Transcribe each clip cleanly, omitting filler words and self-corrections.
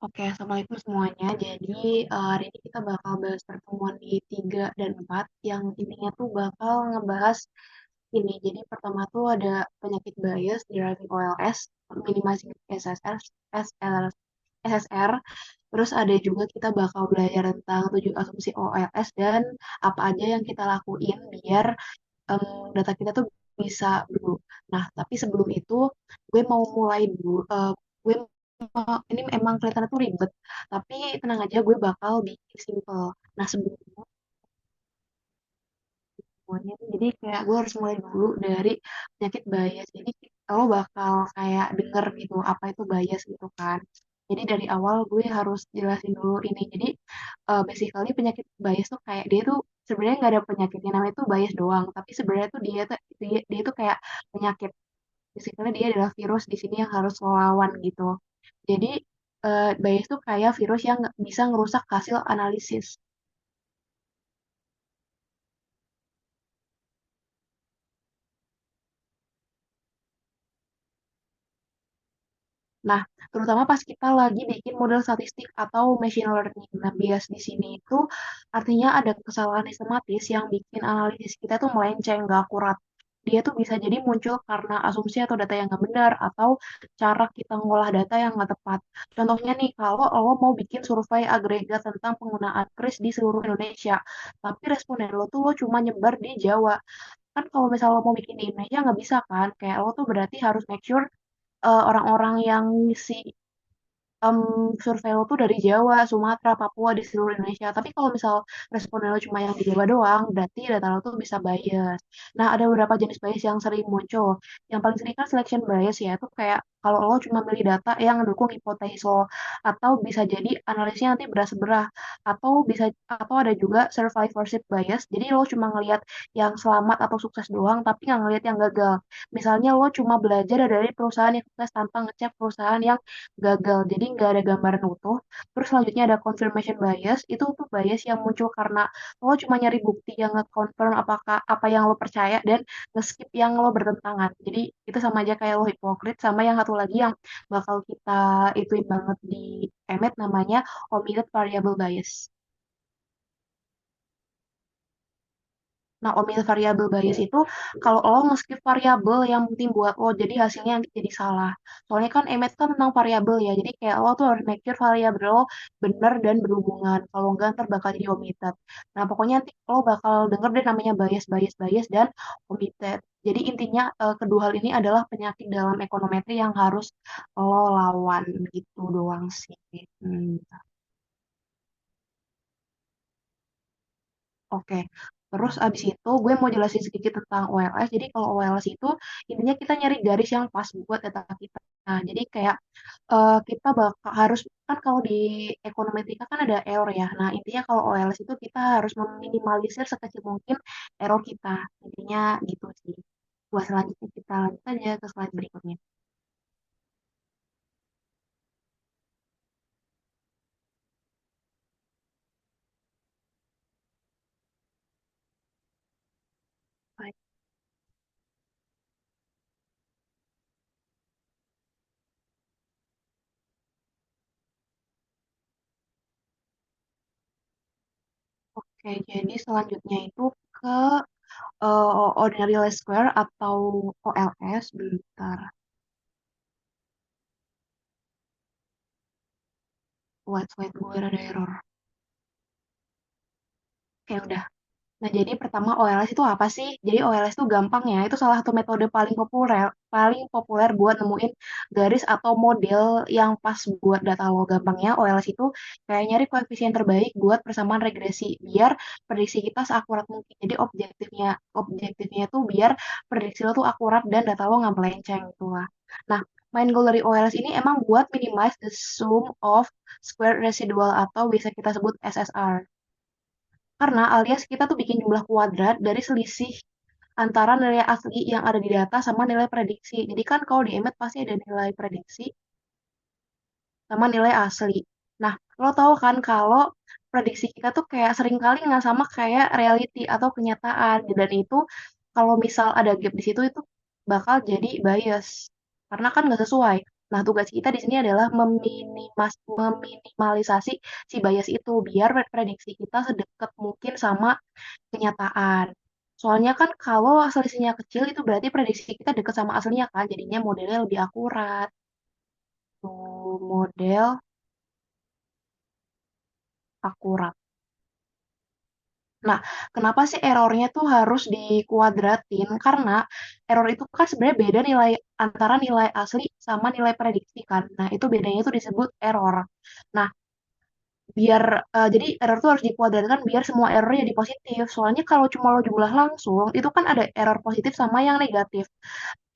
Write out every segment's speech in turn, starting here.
Oke, Assalamualaikum semuanya. Jadi, hari ini kita bakal bahas pertemuan di 3 dan 4 yang intinya tuh bakal ngebahas ini. Jadi pertama tuh ada penyakit bias deriving OLS, minimizing SSR. Terus ada juga kita bakal belajar tentang 7 asumsi OLS dan apa aja yang kita lakuin biar data kita tuh bisa dulu. Nah, tapi sebelum itu gue mau mulai dulu. Gue ini emang kelihatannya tuh ribet, tapi tenang aja gue bakal bikin simple. Nah, sebelumnya semuanya, jadi kayak gue harus mulai dulu dari penyakit bias. Jadi lo bakal kayak denger gitu apa itu bias gitu kan. Jadi dari awal gue harus jelasin dulu ini. Jadi basically penyakit bias tuh kayak dia tuh sebenarnya nggak ada penyakitnya namanya tuh bias doang, tapi sebenarnya tuh dia tuh kayak penyakit. Basically dia adalah virus di sini yang harus lo lawan gitu. Jadi bias tuh kayak virus yang bisa ngerusak hasil analisis. Nah, terutama pas kita lagi bikin model statistik atau machine learning. Nah, bias di sini itu artinya ada kesalahan sistematis yang bikin analisis kita tuh melenceng, nggak akurat. Dia tuh bisa jadi muncul karena asumsi atau data yang nggak benar, atau cara kita ngolah data yang nggak tepat. Contohnya nih, kalau lo mau bikin survei agregat tentang penggunaan kris di seluruh Indonesia, tapi responden lo tuh lo cuma nyebar di Jawa. Kan kalau misalnya lo mau bikin di Indonesia nggak bisa kan? Kayak lo tuh berarti harus make sure orang-orang yang ngisi survei lo tuh dari Jawa, Sumatera, Papua, di seluruh Indonesia. Tapi kalau misal responden lo cuma yang di Jawa doang, berarti data lo tuh bisa bias. Nah, ada beberapa jenis bias yang sering muncul. Yang paling sering kan selection bias ya, itu kayak kalau lo cuma milih data yang mendukung hipotesis lo, atau bisa jadi analisnya nanti berat sebelah, atau ada juga survivorship bias. Jadi lo cuma ngelihat yang selamat atau sukses doang, tapi nggak ngelihat yang gagal. Misalnya lo cuma belajar dari perusahaan yang sukses tanpa ngecek perusahaan yang gagal. Jadi nggak ada gambaran utuh. Terus selanjutnya ada confirmation bias. Itu tuh bias yang muncul karena lo cuma nyari bukti yang nge-confirm apakah apa yang lo percaya dan nge-skip yang lo bertentangan. Jadi itu sama aja kayak lo hipokrit. Sama yang satu lagi yang bakal kita ituin banget di EMET namanya omitted variable bias. Nah, omitted variable bias itu kalau lo nge-skip variabel yang penting buat lo, jadi hasilnya jadi salah. Soalnya kan EMET kan tentang variabel ya, jadi kayak lo tuh harus make sure variabel lo benar dan berhubungan. Kalau enggak, ntar bakal jadi omitted. Nah, pokoknya nanti lo bakal denger deh namanya bias dan omitted. Jadi intinya kedua hal ini adalah penyakit dalam ekonometri yang harus lo lawan gitu doang sih. Hmm. Oke, terus abis itu gue mau jelasin sedikit tentang OLS. Jadi kalau OLS itu intinya kita nyari garis yang pas buat data kita. Nah, jadi kayak kita bakal harus kan kalau di ekonometrika kan ada error ya. Nah, intinya kalau OLS itu kita harus meminimalisir sekecil mungkin error kita. Intinya gitu sih. Buat selanjutnya kita lanjut aja ke slide berikutnya. Baik. Oke, jadi selanjutnya itu ke ordinary least square atau OLS. Bentar, slide gue ada error. Oke, udah. Nah, jadi pertama OLS itu apa sih? Jadi OLS itu gampang ya, itu salah satu metode paling populer buat nemuin garis atau model yang pas buat data lo. Gampangnya OLS itu kayak nyari koefisien terbaik buat persamaan regresi biar prediksi kita seakurat mungkin. Jadi objektifnya tuh biar prediksi lo tuh akurat dan data lo nggak melenceng gitu lah. Nah, main goal dari OLS ini emang buat minimize the sum of square residual atau bisa kita sebut SSR. Karena alias kita tuh bikin jumlah kuadrat dari selisih antara nilai asli yang ada di data sama nilai prediksi. Jadi kan kalau di Emmet pasti ada nilai prediksi sama nilai asli. Nah, lo tahu kan kalau prediksi kita tuh kayak seringkali nggak sama kayak reality atau kenyataan. Dan itu kalau misal ada gap di situ itu bakal jadi bias. Karena kan nggak sesuai. Nah, tugas kita di sini adalah meminimalisasi si bias itu biar prediksi kita sedekat mungkin sama kenyataan. Soalnya kan kalau selisihnya kecil itu berarti prediksi kita dekat sama aslinya kan, jadinya modelnya lebih akurat. Tuh, model akurat. Nah, kenapa sih errornya tuh harus dikuadratin? Karena error itu kan sebenarnya beda nilai antara nilai asli sama nilai prediksi kan. Nah, itu bedanya itu disebut error. Nah, biar jadi error tuh harus dikuadratkan biar semua errornya jadi positif. Soalnya kalau cuma lo jumlah langsung, itu kan ada error positif sama yang negatif.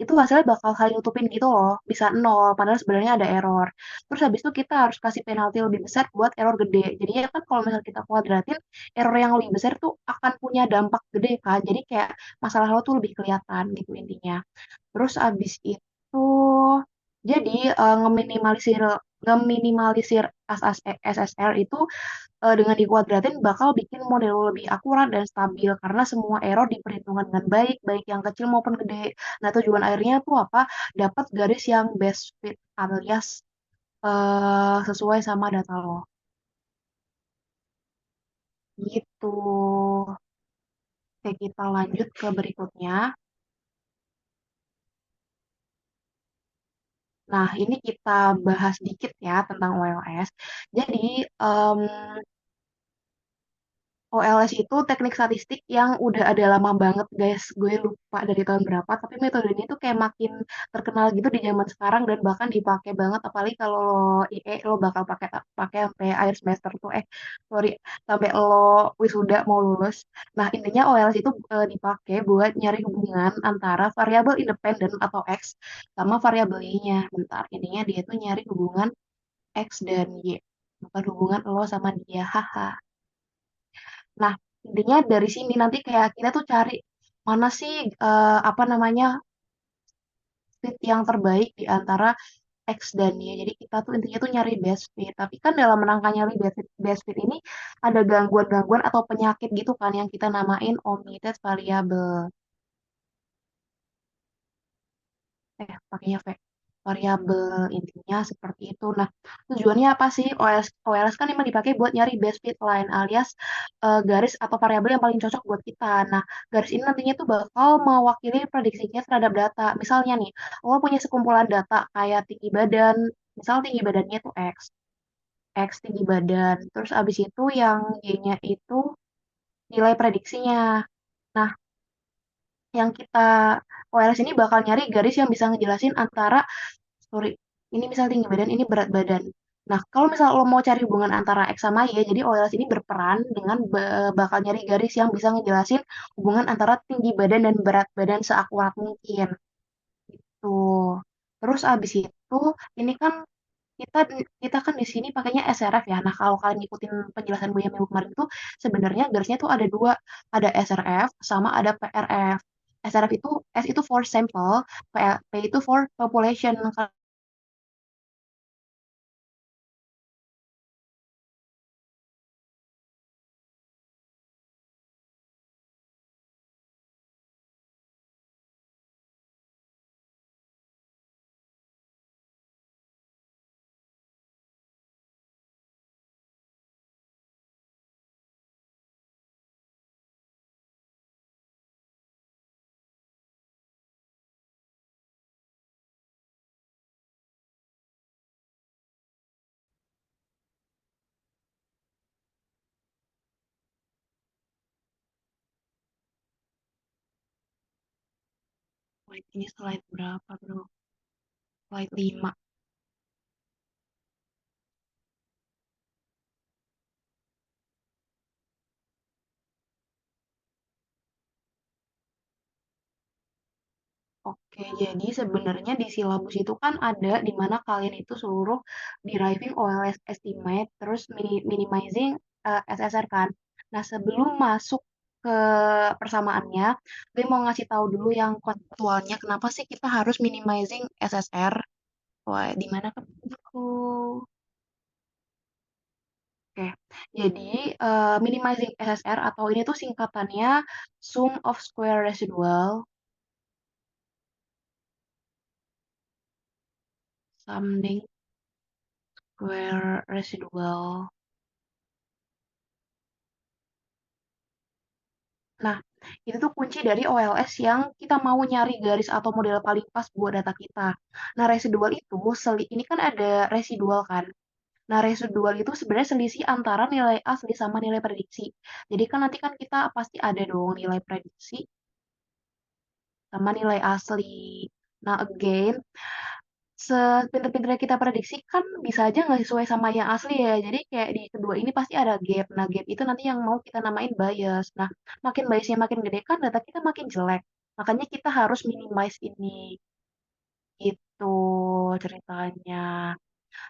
Itu hasilnya bakal saling nutupin gitu loh, bisa nol, padahal sebenarnya ada error. Terus habis itu kita harus kasih penalti lebih besar buat error gede. Jadinya kan kalau misalnya kita kuadratin, error yang lebih besar tuh akan punya dampak gede kan. Jadi kayak masalah lo tuh lebih kelihatan gitu intinya. Terus abis itu, jadi ngeminimalisir SSR itu dengan dikuadratin bakal bikin model lebih akurat dan stabil karena semua error diperhitungkan dengan baik, baik yang kecil maupun gede. Nah, tujuan akhirnya tuh apa? Dapat garis yang best fit alias sesuai sama data lo. Gitu. Oke, kita lanjut ke berikutnya. Nah, ini kita bahas dikit ya tentang OLS. Jadi, em, OLS itu teknik statistik yang udah ada lama banget guys. Gue lupa dari tahun berapa, tapi metode ini tuh kayak makin terkenal gitu di zaman sekarang dan bahkan dipakai banget apalagi kalau lo IE lo bakal pakai pakai sampai akhir semester tuh sorry sampai lo wisuda mau lulus. Nah, intinya OLS itu dipakai buat nyari hubungan antara variabel independen atau X sama variabel Y-nya. Bentar, intinya dia tuh nyari hubungan X dan Y, bukan hubungan lo sama dia. Haha. Nah, intinya dari sini nanti kayak kita tuh cari mana sih apa namanya fit yang terbaik di antara X dan Y. Jadi kita tuh intinya tuh nyari best fit. Tapi kan dalam rangka nyari best fit ini ada gangguan-gangguan atau penyakit gitu kan yang kita namain omitted variable. Pakainya variabel intinya seperti itu. Nah, tujuannya apa sih? OLS kan memang dipakai buat nyari best fit line alias garis atau variabel yang paling cocok buat kita. Nah, garis ini nantinya tuh bakal mewakili prediksinya terhadap data. Misalnya nih, lo punya sekumpulan data kayak tinggi badan, misal tinggi badannya tuh X tinggi badan. Terus abis itu yang Y-nya itu nilai prediksinya. Nah, yang kita OLS ini bakal nyari garis yang bisa ngejelasin antara sorry, ini misal tinggi badan, ini berat badan. Nah, kalau misal lo mau cari hubungan antara X sama Y, jadi OLS ini berperan dengan bakal nyari garis yang bisa ngejelasin hubungan antara tinggi badan dan berat badan seakurat mungkin. Tuh. Terus abis itu, ini kan kita kita kan di sini pakainya SRF ya. Nah, kalau kalian ngikutin penjelasan gue yang minggu kemarin itu, sebenarnya garisnya tuh ada dua, ada SRF sama ada PRF. SRF itu S itu for sample, P itu for population. Wait, ini slide berapa, bro? Slide 5. Oke, jadi sebenarnya di silabus itu kan ada di mana kalian itu seluruh deriving OLS estimate, terus minimizing SSR kan. Nah, sebelum masuk ke persamaannya, gue mau ngasih tahu dulu yang konseptualnya, kenapa sih kita harus minimizing SSR? Wah, di mana kan buku? Oke, jadi minimizing SSR atau ini tuh singkatannya sum of square residual Something square residual. Nah, itu tuh kunci dari OLS yang kita mau nyari garis atau model paling pas buat data kita. Nah, residual itu, ini kan ada residual kan. Nah, residual itu sebenarnya selisih antara nilai asli sama nilai prediksi. Jadi kan nanti kan kita pasti ada dong nilai prediksi sama nilai asli. Nah, again, sepinter-pinternya kita prediksi kan bisa aja nggak sesuai sama yang asli ya. Jadi kayak di kedua ini pasti ada gap. Nah, gap itu nanti yang mau kita namain bias. Nah, makin biasnya makin gede kan data kita makin jelek. Makanya kita harus minimize ini. Itu ceritanya.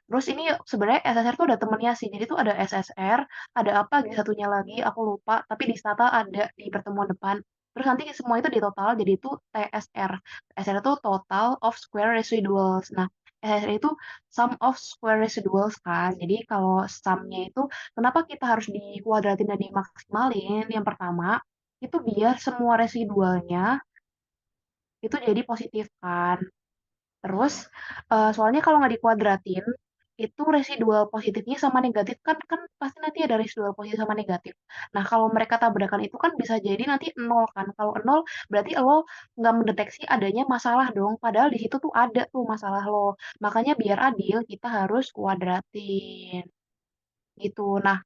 Terus ini sebenarnya SSR tuh ada temennya sih. Jadi tuh ada SSR, ada apa gitu satunya lagi, aku lupa. Tapi di Stata ada di pertemuan depan. Terus nanti semua itu di total jadi itu TSR. TSR itu Total of Square Residuals. Nah, SSR itu Sum of Square Residuals kan. Jadi kalau sumnya itu, kenapa kita harus dikuadratin dan dimaksimalin? Yang pertama, itu biar semua residualnya itu jadi positif kan. Terus, soalnya kalau nggak dikuadratin, itu residual positifnya sama negatif kan kan pasti nanti ada residual positif sama negatif. Nah, kalau mereka tabrakan itu kan bisa jadi nanti nol kan. Kalau nol berarti lo nggak mendeteksi adanya masalah dong. Padahal di situ tuh ada tuh masalah lo. Makanya biar adil kita harus kuadratin gitu. Nah,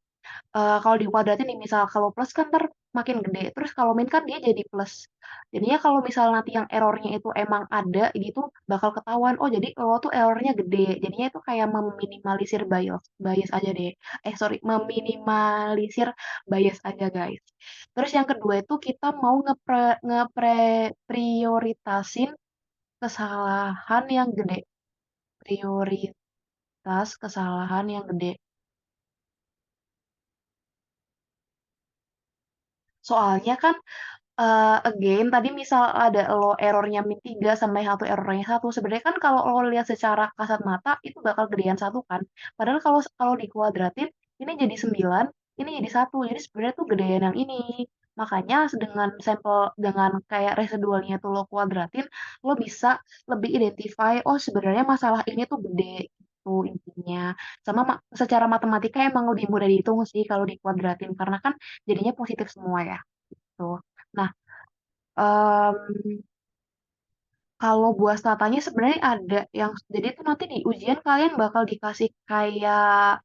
kalau dikuadratin nih misal kalau plus kan ntar makin gede. Terus kalau min kan dia jadi plus. Jadinya kalau misal nanti yang errornya itu emang ada gitu bakal ketahuan. Oh jadi lo tuh errornya gede. Jadinya itu kayak meminimalisir bias aja deh. Sorry, meminimalisir bias aja guys. Terus yang kedua itu kita mau prioritasin kesalahan yang gede. Prioritas kesalahan yang gede. Soalnya kan again, tadi misal ada lo errornya min 3 sampai satu errornya satu. Sebenarnya kan kalau lo lihat secara kasat mata, itu bakal gedean satu kan. Padahal kalau kalau dikuadratin, ini jadi 9, ini jadi satu. Jadi sebenarnya tuh gedean yang ini. Makanya dengan sampel, dengan kayak residualnya tuh lo kuadratin, lo bisa lebih identify, oh sebenarnya masalah ini tuh gede. Gitu intinya. Sama secara matematika emang lebih mudah dihitung sih kalau dikuadratin. Karena kan jadinya positif semua ya. Tuh. Nah, Em, kalau buah statanya sebenarnya ada yang jadi tuh nanti di ujian kalian bakal dikasih kayak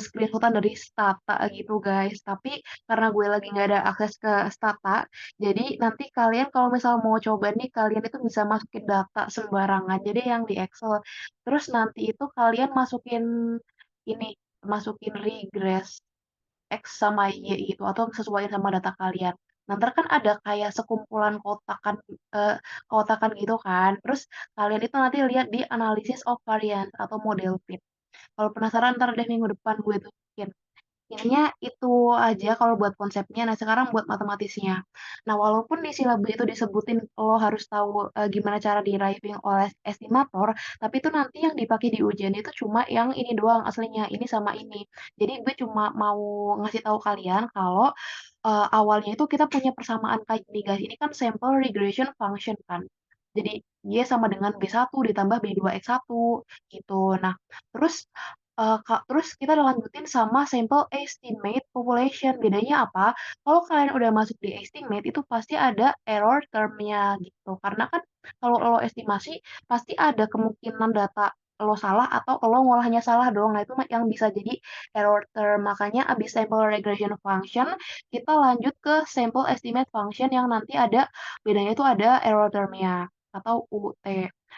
screenshotan dari Stata gitu guys. Tapi karena gue lagi nggak ada akses ke Stata, jadi nanti kalian kalau misal mau coba nih kalian itu bisa masukin data sembarangan. Jadi yang di Excel. Terus nanti itu kalian masukin ini, masukin regress X sama Y gitu atau sesuaiin sama data kalian. Nanti kan ada kayak sekumpulan eh, kotakan gitu kan. Terus kalian itu nanti lihat di analysis of variance atau model fit. Kalau penasaran ntar deh minggu depan gue tunjukin. Intinya itu aja kalau buat konsepnya. Nah, sekarang buat matematisnya. Nah, walaupun di silabus itu disebutin lo harus tahu gimana cara deriving oleh estimator, tapi itu nanti yang dipakai di ujian itu cuma yang ini doang aslinya, ini sama ini. Jadi gue cuma mau ngasih tahu kalian kalau awalnya itu kita punya persamaan kayak gini guys. Ini kan sample regression function kan. Jadi Y sama dengan B1 ditambah B2X1 gitu. Nah, terus terus kita lanjutin sama sample estimate population. Bedanya apa? Kalau kalian udah masuk di estimate itu pasti ada error termnya gitu. Karena kan kalau lo estimasi pasti ada kemungkinan data lo salah atau lo ngolahnya salah dong. Nah, itu yang bisa jadi error term. Makanya abis sample regression function, kita lanjut ke sample estimate function yang nanti ada bedanya itu ada error termnya atau UT.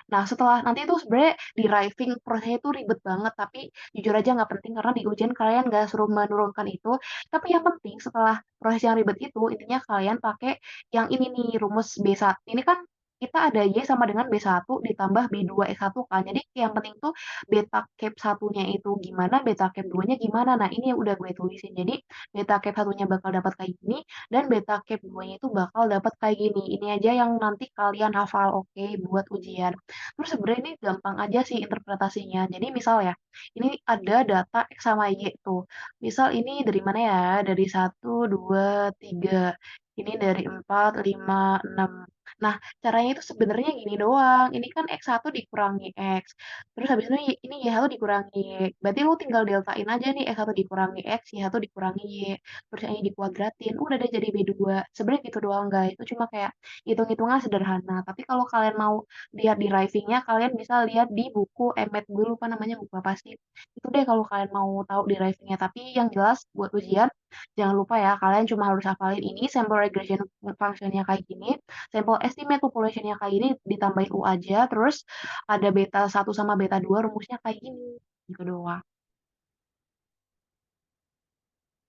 Nah, setelah nanti itu sebenarnya deriving prosesnya itu ribet banget, tapi jujur aja nggak penting karena di ujian kalian nggak suruh menurunkan itu. Tapi yang penting setelah proses yang ribet itu, intinya kalian pakai yang ini nih, rumus B1. Ini kan kita ada Y sama dengan B1 ditambah B2 X1 kan. Jadi yang penting tuh beta cap satunya itu gimana, beta cap duanya gimana. Nah, ini yang udah gue tulisin. Jadi beta cap satunya bakal dapat kayak gini dan beta cap duanya itu bakal dapat kayak gini. Ini aja yang nanti kalian hafal oke buat ujian. Terus sebenarnya ini gampang aja sih interpretasinya. Jadi misal ya, ini ada data X sama Y tuh. Misal ini dari mana ya? Dari 1, 2, 3. Ini dari 4, 5, 6. Nah, caranya itu sebenarnya gini doang, ini kan X1 dikurangi X, terus habis itu ini Y1 dikurangi Y, berarti lu tinggal deltain aja nih X1 dikurangi X, Y1 dikurangi Y, terus yang ini dikuadratin, udah deh jadi B2. Sebenarnya gitu doang guys, itu cuma kayak hitung-hitungan sederhana, tapi kalau kalian mau lihat deriving-nya, kalian bisa lihat di buku EMET, gue lupa namanya buku apa sih, itu deh kalau kalian mau tahu deriving-nya, tapi yang jelas buat ujian, jangan lupa ya, kalian cuma harus hafalin ini, sample regression function-nya kayak gini, sampel estimate population-nya kayak gini ditambahin U aja, terus ada beta 1 sama beta 2 rumusnya kayak gini. Gitu doang.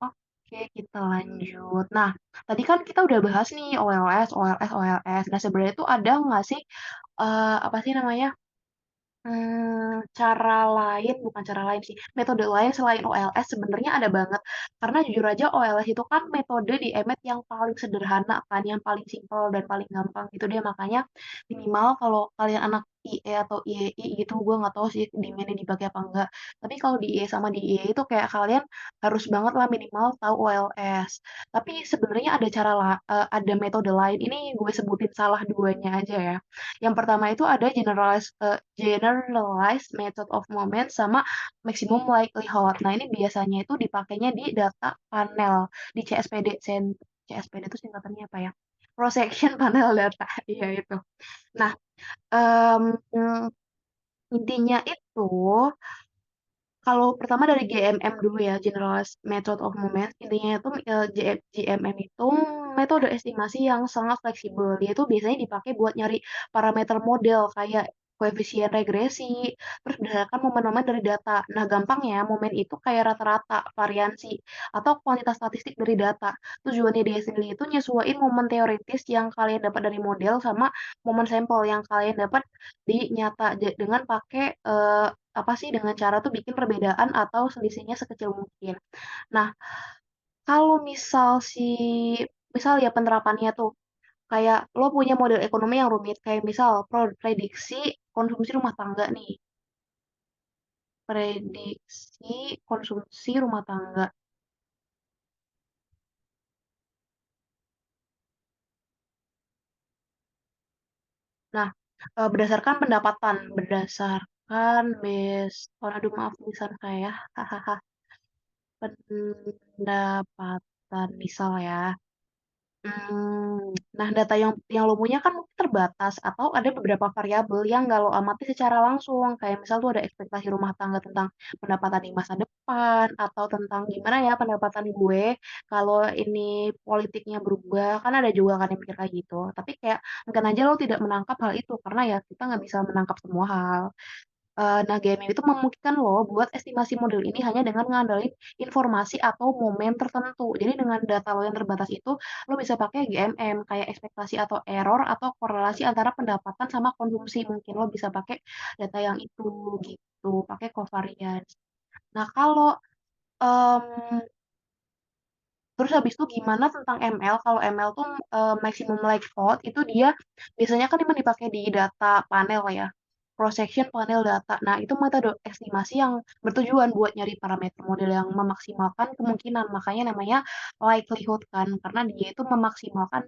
Oke, kita lanjut. Nah, tadi kan kita udah bahas nih OLS, OLS, OLS. Nah, sebenarnya tuh ada nggak sih, apa sih namanya, cara lain, bukan cara lain sih, metode lain selain OLS sebenarnya ada banget. Karena jujur aja OLS itu kan metode di EMET yang paling sederhana kan, yang paling simpel dan paling gampang gitu deh. Makanya minimal kalau kalian anak IE atau IEI gitu, gue nggak tahu sih di mana dipakai apa enggak. Tapi kalau di IE sama di IE itu kayak kalian harus banget lah minimal tahu OLS. Tapi sebenarnya ada ada metode lain. Ini gue sebutin salah duanya aja ya. Yang pertama itu ada generalized method of moment sama maximum likelihood. Nah, ini biasanya itu dipakainya di data panel di CSPD. CSPD itu singkatannya apa ya? Cross section panel data. Iya itu. Nah, em, intinya itu kalau pertama dari GMM dulu ya, Generalized Method of Movement, intinya itu GMM itu metode estimasi yang sangat fleksibel. Dia itu biasanya dipakai buat nyari parameter model kayak koefisien regresi, terus berdasarkan momen-momen dari data. Nah, gampangnya momen itu kayak rata-rata, variansi, atau kuantitas statistik dari data. Tujuannya dia sendiri itu nyesuaiin momen teoritis yang kalian dapat dari model sama momen sampel yang kalian dapat di nyata dengan pakai apa sih dengan cara tuh bikin perbedaan atau selisihnya sekecil mungkin. Nah, kalau misal ya penerapannya tuh kayak lo punya model ekonomi yang rumit kayak misal prediksi konsumsi rumah tangga nih. Prediksi konsumsi rumah tangga. Nah, berdasarkan aduh maaf tulisan saya, hahaha, pendapatan misal ya. Nah, data yang lo punya kan mungkin terbatas atau ada beberapa variabel yang nggak lo amati secara langsung. Kayak misal tuh ada ekspektasi rumah tangga tentang pendapatan di masa depan atau tentang gimana ya pendapatan gue kalau ini politiknya berubah. Kan ada juga kan yang mikir kayak gitu. Tapi kayak mungkin aja lo tidak menangkap hal itu karena ya kita nggak bisa menangkap semua hal. Nah, GMM itu memungkinkan lo buat estimasi model ini hanya dengan mengandalkan informasi atau momen tertentu. Jadi dengan data lo yang terbatas itu, lo bisa pakai GMM kayak ekspektasi atau error atau korelasi antara pendapatan sama konsumsi. Mungkin lo bisa pakai data yang itu gitu, pakai covariance. Nah, kalau em, terus habis itu gimana tentang ML? Kalau ML tuh maximum likelihood itu dia biasanya kan emang dipakai di data panel ya. Cross section panel data. Nah, itu metode estimasi yang bertujuan buat nyari parameter model yang memaksimalkan kemungkinan. Makanya namanya likelihood kan, karena dia itu memaksimalkan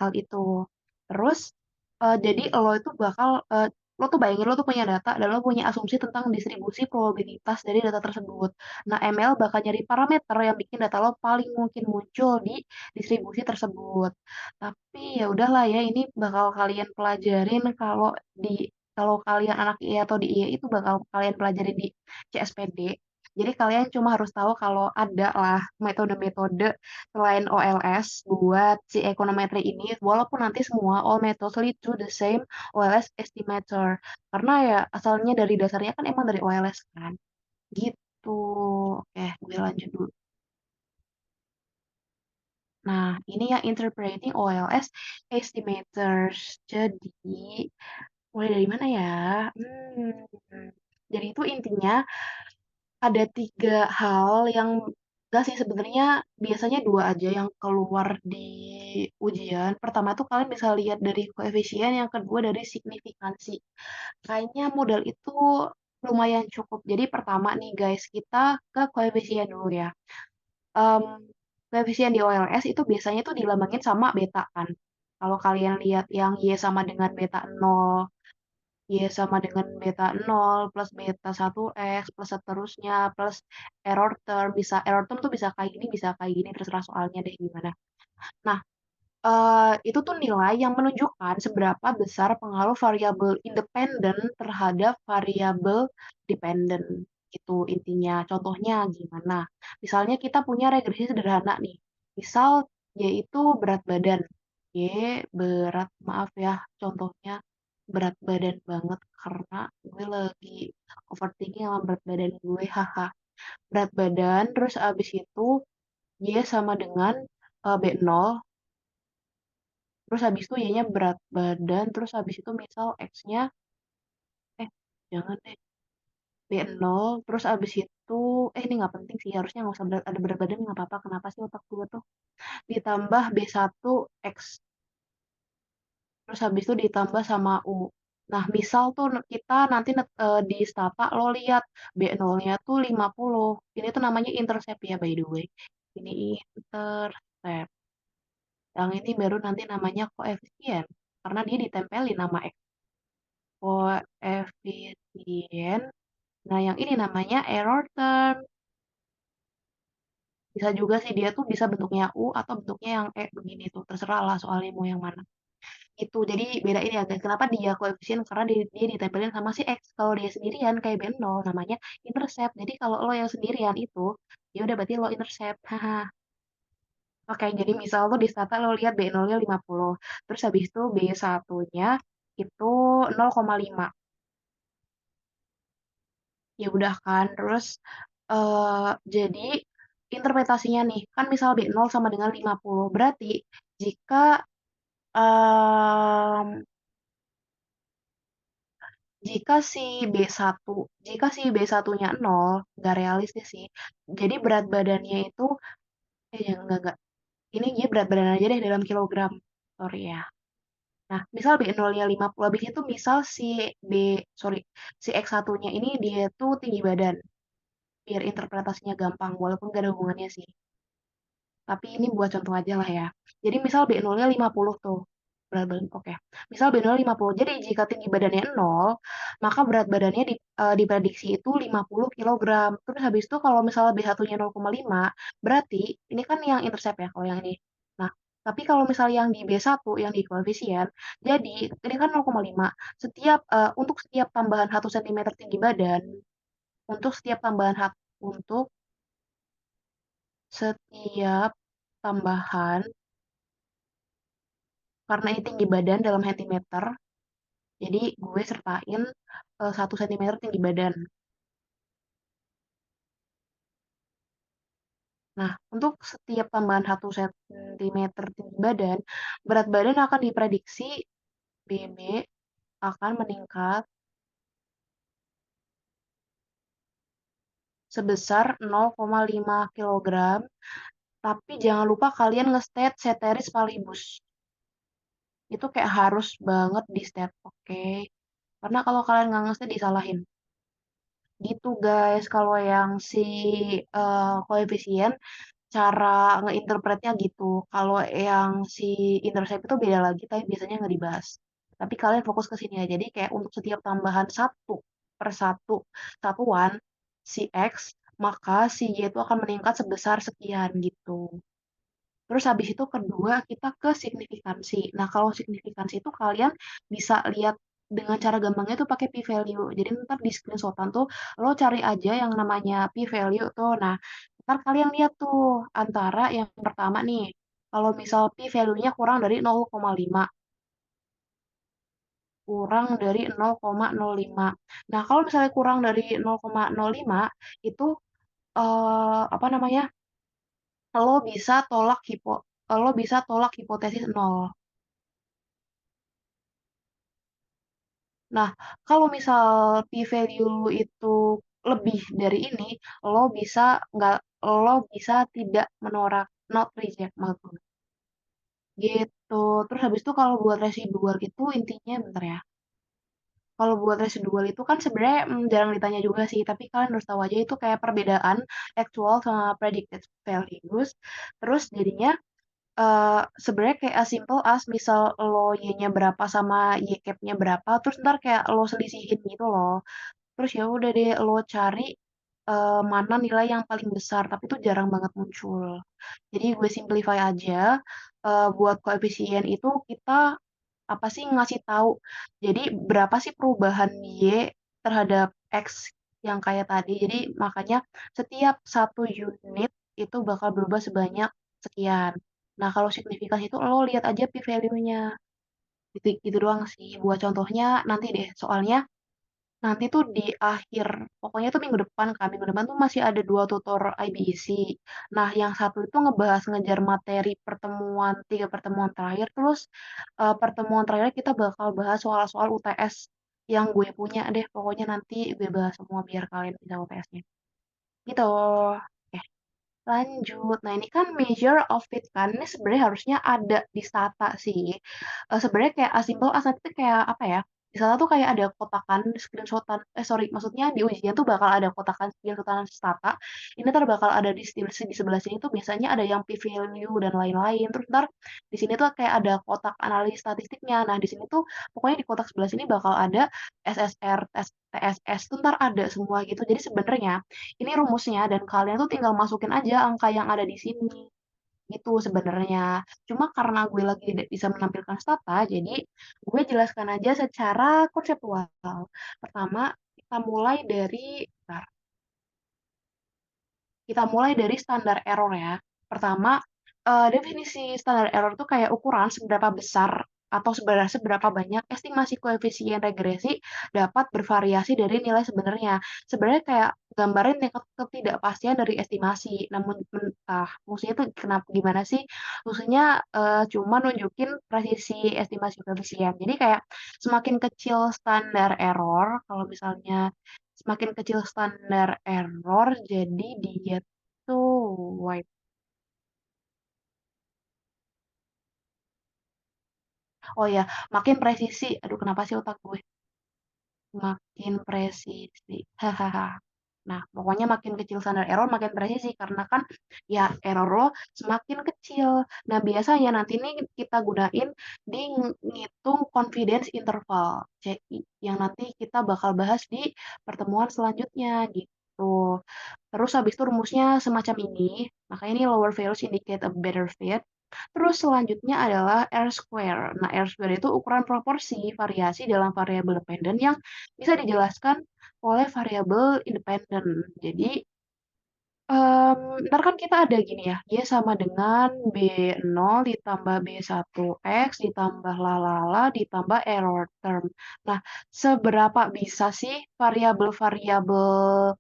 hal itu. Terus jadi lo tuh bayangin lo tuh punya data dan lo punya asumsi tentang distribusi probabilitas dari data tersebut. Nah, ML bakal nyari parameter yang bikin data lo paling mungkin muncul di distribusi tersebut. Tapi ya udahlah ya, ini bakal kalian pelajarin kalau kalian anak IE atau di IE itu bakal kalian pelajari di CSPD. Jadi kalian cuma harus tahu kalau ada lah metode-metode selain OLS buat si ekonometri ini, walaupun nanti semua all methods lead to the same OLS estimator. Karena ya asalnya dari dasarnya kan emang dari OLS kan. Gitu. Oke, gue lanjut dulu. Nah, ini yang interpreting OLS estimators. Jadi, mulai dari mana ya? Jadi itu intinya ada tiga hal yang enggak sih sebenarnya biasanya dua aja yang keluar di ujian. Pertama tuh kalian bisa lihat dari koefisien, yang kedua dari signifikansi. Kayaknya model itu lumayan cukup. Jadi pertama nih guys, kita ke koefisien dulu ya. Em, Koefisien di OLS itu biasanya tuh dilambangin sama beta kan. Kalau kalian lihat yang Y sama dengan beta nol, Y sama dengan beta nol plus beta satu x plus seterusnya plus error term, bisa error term tuh bisa kayak gini, bisa kayak gini, terserah soalnya deh gimana. Nah, itu tuh nilai yang menunjukkan seberapa besar pengaruh variabel independen terhadap variabel dependen. Itu intinya. Contohnya gimana? Misalnya kita punya regresi sederhana nih. Misal yaitu berat badan. Y berat, maaf ya, contohnya berat badan banget karena gue lagi overthinking sama berat badan gue, haha. Berat badan, terus abis itu Y sama dengan B0. Terus habis itu Y-nya berat badan, terus habis itu misal X-nya, jangan deh, B0, terus habis itu, ini nggak penting sih, harusnya nggak usah ada berat badan, nggak apa-apa, kenapa sih otak gue tuh, ditambah B1 X, terus habis itu ditambah sama U. Nah, misal tuh kita nanti di stata lo lihat B0-nya tuh 50. Ini tuh namanya intercept ya, by the way. Ini intercept. Yang ini baru nanti namanya koefisien, karena dia ditempelin nama X. Koefisien. Nah, yang ini namanya error term. Bisa juga sih dia tuh bisa bentuknya U atau bentuknya yang begini tuh. Terserah lah soalnya mau yang mana. Itu jadi beda ini agak. Kenapa dia koefisien? Karena dia ditempelin sama si X. Kalau dia sendirian kayak B0 namanya intercept. Jadi kalau lo yang sendirian itu, ya udah berarti lo intercept. Haha. Oke, jadi misal lo di stata lo lihat B0-nya 50. Terus habis itu B1-nya itu 0,5. Ya udah kan, terus jadi interpretasinya nih, kan misal B0 sama dengan 50, berarti jika em, jika si B1, jika si B1-nya 0, nggak realistis sih. Jadi berat badannya itu, ya enggak. Ini dia berat badan aja deh dalam kilogram. Sorry ya. Nah, misal B0-nya 50, habis itu misal sorry, si X1-nya ini dia tuh tinggi badan. Biar interpretasinya gampang, walaupun gak ada hubungannya sih. Tapi ini buat contoh aja lah ya. Jadi misal B0-nya 50 tuh. Berat badan, oke. Misal B0 50. Jadi jika tinggi badannya 0, maka berat badannya diprediksi itu 50 kilogram. Terus habis itu kalau misalnya B1-nya 0,5, berarti ini kan yang intercept ya kalau yang ini. Nah, tapi kalau misalnya yang di B1, yang di koefisien, jadi ini kan 0,5. Untuk setiap tambahan 1 cm tinggi badan, untuk setiap tambahan untuk setiap tambahan, karena ini tinggi badan dalam centimeter, jadi gue sertain 1 cm tinggi badan. Nah, untuk setiap tambahan 1 cm tinggi badan, berat badan akan diprediksi BB akan meningkat sebesar 0,5 kilogram, tapi jangan lupa kalian nge-state ceteris paribus. Itu kayak harus banget di state, oke? Karena kalau kalian nggak nge-state disalahin. Gitu guys, kalau yang si koefisien cara ngeinterpretnya gitu. Kalau yang si intercept itu beda lagi, tapi biasanya nggak dibahas. Tapi kalian fokus ke sini aja. Jadi kayak untuk setiap tambahan satu per satu satuan si X, maka si Y itu akan meningkat sebesar sekian gitu. Terus habis itu kedua kita ke signifikansi. Nah, kalau signifikansi itu kalian bisa lihat dengan cara gampangnya tuh pakai p-value. Jadi ntar di screenshotan tuh lo cari aja yang namanya p-value tuh. Nah, ntar kalian lihat tuh antara yang pertama nih. Kalau misal p-value-nya kurang dari 0,5, kurang dari 0,05. Nah, kalau misalnya kurang dari 0,05 itu apa namanya? Lo bisa tolak hipotesis nol. Nah, kalau misal p-value itu lebih dari ini, lo bisa nggak, lo bisa tidak menolak, not reject maksud gue. Gitu. Terus habis itu kalau buat residual itu intinya bentar ya. Kalau buat residual itu kan sebenarnya jarang ditanya juga sih, tapi kalian harus tahu aja itu kayak perbedaan actual sama predicted values. Terus jadinya Sebenarnya kayak as simple as misal lo Y-nya berapa sama Y cap-nya berapa, terus ntar kayak lo selisihin gitu loh. Terus ya udah deh lo cari mana nilai yang paling besar, tapi itu jarang banget muncul. Jadi gue simplify aja, buat koefisien itu kita apa sih ngasih tahu. Jadi berapa sih perubahan Y terhadap X yang kayak tadi. Jadi makanya setiap satu unit itu bakal berubah sebanyak sekian. Nah, kalau signifikan itu lo lihat aja p-value-nya. Gitu, gitu doang sih. Buat contohnya nanti deh, soalnya nanti tuh di akhir, pokoknya tuh minggu depan kan, minggu depan tuh masih ada dua tutor IBC. Nah, yang satu itu ngebahas ngejar materi pertemuan, tiga pertemuan terakhir, terus pertemuan terakhir kita bakal bahas soal-soal UTS yang gue punya deh. Pokoknya nanti gue bahas semua biar kalian bisa UTS-nya. Gitu. Oke. Lanjut. Nah, ini kan measure of fit kan. Ini sebenarnya harusnya ada di Stata sih. Sebenarnya kayak as simple as itu kayak apa ya? Di Stata tuh kayak ada kotakan screenshotan. Sorry, maksudnya di ujian tuh bakal ada kotakan screenshotan Stata. Ini ntar bakal ada di sebelah sini tuh biasanya ada yang p-value dan lain-lain. Terus ntar di sini tuh kayak ada kotak analisis statistiknya. Nah, di sini tuh pokoknya di kotak sebelah sini bakal ada SSR, TSS tuh ntar ada semua gitu. Jadi sebenarnya ini rumusnya dan kalian tuh tinggal masukin aja angka yang ada di sini. Gitu sebenarnya. Cuma karena gue lagi tidak bisa menampilkan stata, jadi gue jelaskan aja secara konseptual. Pertama, kita mulai dari bentar, kita mulai dari standar error ya. Pertama, definisi standar error itu kayak ukuran seberapa besar atau seberapa banyak estimasi koefisien regresi dapat bervariasi dari nilai sebenarnya. Sebenarnya kayak gambarin ketidakpastian dari estimasi. Namun, maksudnya itu kenapa gimana sih? Maksudnya cuma nunjukin presisi estimasi koefisien. Jadi kayak semakin kecil standar error, kalau misalnya semakin kecil standar error, jadi dia tuh white. Oh ya, makin presisi. Aduh, kenapa sih otak gue makin presisi? Hahaha. Nah, pokoknya makin kecil standar error, makin presisi karena kan ya error lo semakin kecil. Nah, biasanya nanti nih kita gunain di ngitung confidence interval, CI, yang nanti kita bakal bahas di pertemuan selanjutnya gitu. Terus habis itu rumusnya semacam ini, makanya ini lower values indicate a better fit. Terus selanjutnya adalah R square. Nah, R square itu ukuran proporsi variasi dalam variabel dependen yang bisa dijelaskan oleh variabel independen. Jadi, ntar kan kita ada gini ya, dia sama dengan B0 ditambah B1X ditambah lalala ditambah error term. Nah, seberapa bisa sih variabel-variabel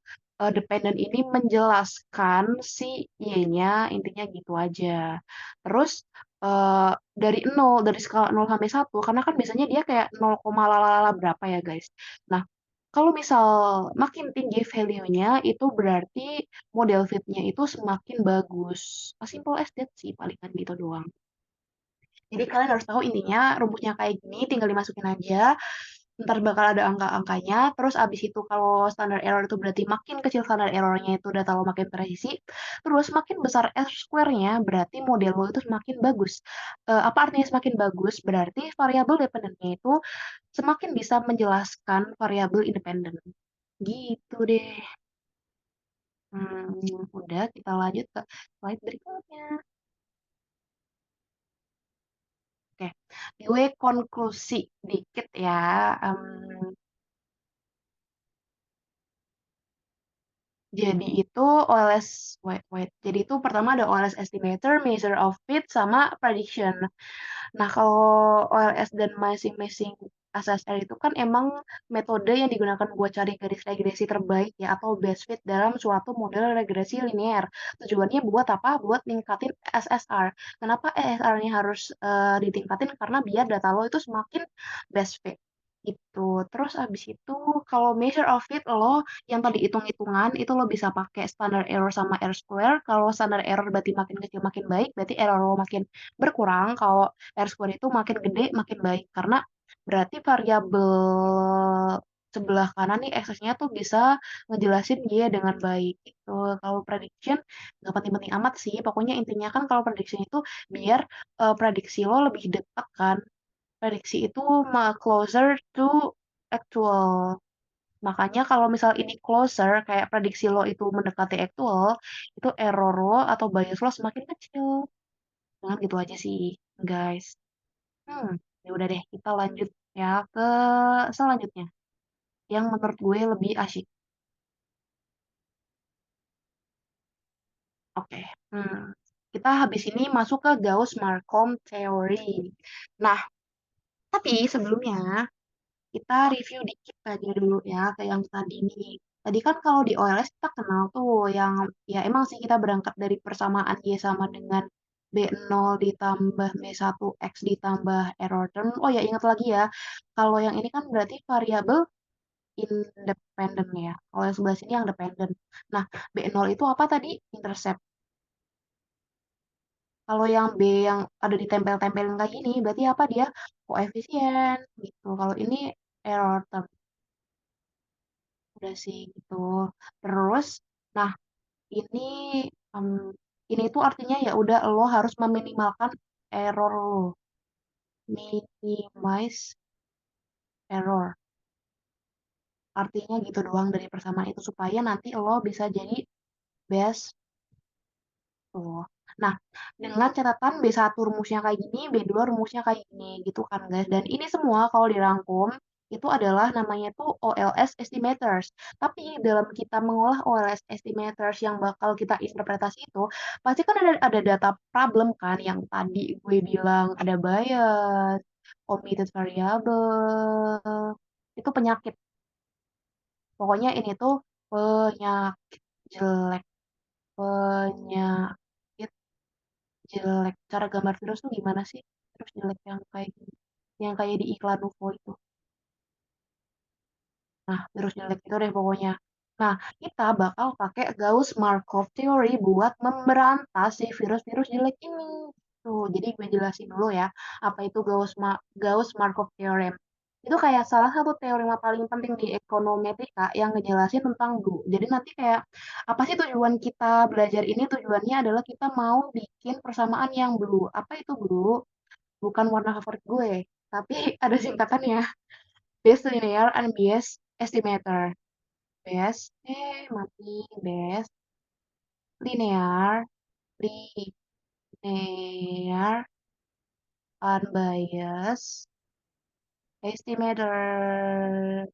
dependen ini menjelaskan si Y-nya, intinya gitu aja. Terus, dari nol, dari skala nol sampai satu, karena kan biasanya dia kayak 0, lalala berapa ya guys. Nah, kalau misal makin tinggi value-nya, itu berarti model fit-nya itu semakin bagus. As simple as that sih, palingan gitu doang. Jadi kalian harus tahu intinya rumusnya kayak gini, tinggal dimasukin aja. Ntar bakal ada angka-angkanya. Terus abis itu kalau standar error itu berarti makin kecil standar errornya itu data lo makin presisi. Terus makin besar R square-nya berarti model lo itu semakin bagus. Apa artinya semakin bagus? Berarti variabel dependennya itu semakin bisa menjelaskan variabel independen. Gitu deh. Udah kita lanjut ke slide berikutnya. Oke, gue konklusi dikit ya. Em, jadi itu OLS, wait. Jadi itu pertama ada OLS estimator, measure of fit, sama prediction. Nah, kalau OLS dan masing-masing SSR itu kan emang metode yang digunakan buat cari garis regresi terbaik ya atau best fit dalam suatu model regresi linear. Tujuannya buat apa? Buat ningkatin SSR. Kenapa SSR-nya harus ditingkatin? Karena biar data lo itu semakin best fit. Gitu. Terus abis itu kalau measure of fit lo yang tadi hitung-hitungan itu lo bisa pakai standard error sama R square. Kalau standard error berarti makin kecil makin baik, berarti error lo makin berkurang. Kalau R square itu makin gede makin baik karena berarti variabel sebelah kanan nih XS-nya tuh bisa ngejelasin dia dengan baik gitu. Kalau prediction nggak penting-penting amat sih. Pokoknya intinya kan kalau prediction itu biar prediksi lo lebih dekat kan. Prediksi itu closer to actual. Makanya kalau misal ini closer, kayak prediksi lo itu mendekati actual, itu error lo atau bias lo semakin kecil. Nah, gitu aja sih, guys. Hmm, ya udah deh, kita lanjut ya ke selanjutnya, yang menurut gue lebih asyik. Oke, hmm. Kita habis ini masuk ke Gauss-Markov Theory. Nah, tapi sebelumnya kita review dikit aja dulu ya ke yang tadi nih. Tadi kan kalau di OLS kita kenal tuh yang ya emang sih kita berangkat dari persamaan Y sama dengan B0 ditambah B1 X ditambah error term. Oh ya ingat lagi ya, kalau yang ini kan berarti variabel independen ya. Kalau yang sebelah sini yang dependen. Nah, B0 itu apa tadi? Intercept. Kalau yang B yang ada ditempel-tempelin kayak gini, berarti apa dia? Koefisien gitu. Kalau ini error term. Udah sih gitu. Terus, nah ini em, ini tuh artinya ya udah lo harus meminimalkan error lo, minimize error. Artinya gitu doang dari persamaan itu supaya nanti lo bisa jadi best tuh. Nah, dengan catatan B1 rumusnya kayak gini, B2 rumusnya kayak gini gitu kan guys. Dan ini semua kalau dirangkum itu adalah namanya tuh OLS estimators. Tapi dalam kita mengolah OLS estimators yang bakal kita interpretasi itu, pasti kan ada data problem kan yang tadi gue bilang ada bias, omitted variable, itu penyakit. Pokoknya ini tuh penyakit jelek, penyakit jelek. Cara gambar virus tuh gimana sih? Terus jelek yang kayak gini. Yang kayak di iklan UFO itu. Nah, virus jelek itu deh pokoknya. Nah, kita bakal pakai Gauss-Markov Theory buat memberantas si virus-virus jelek ini. Tuh, jadi gue jelasin dulu ya, apa itu Gauss-Markov Theorem. Itu kayak salah satu teorema paling penting di ekonometrik yang ngejelasin tentang blue. Jadi nanti kayak, apa sih tujuan kita belajar ini? Tujuannya adalah kita mau bikin persamaan yang blue. Apa itu blue? Bukan warna favorit gue, tapi ada singkatannya. Best linear unbiased estimator. Best, mati. Best linear, linear unbiased estimator.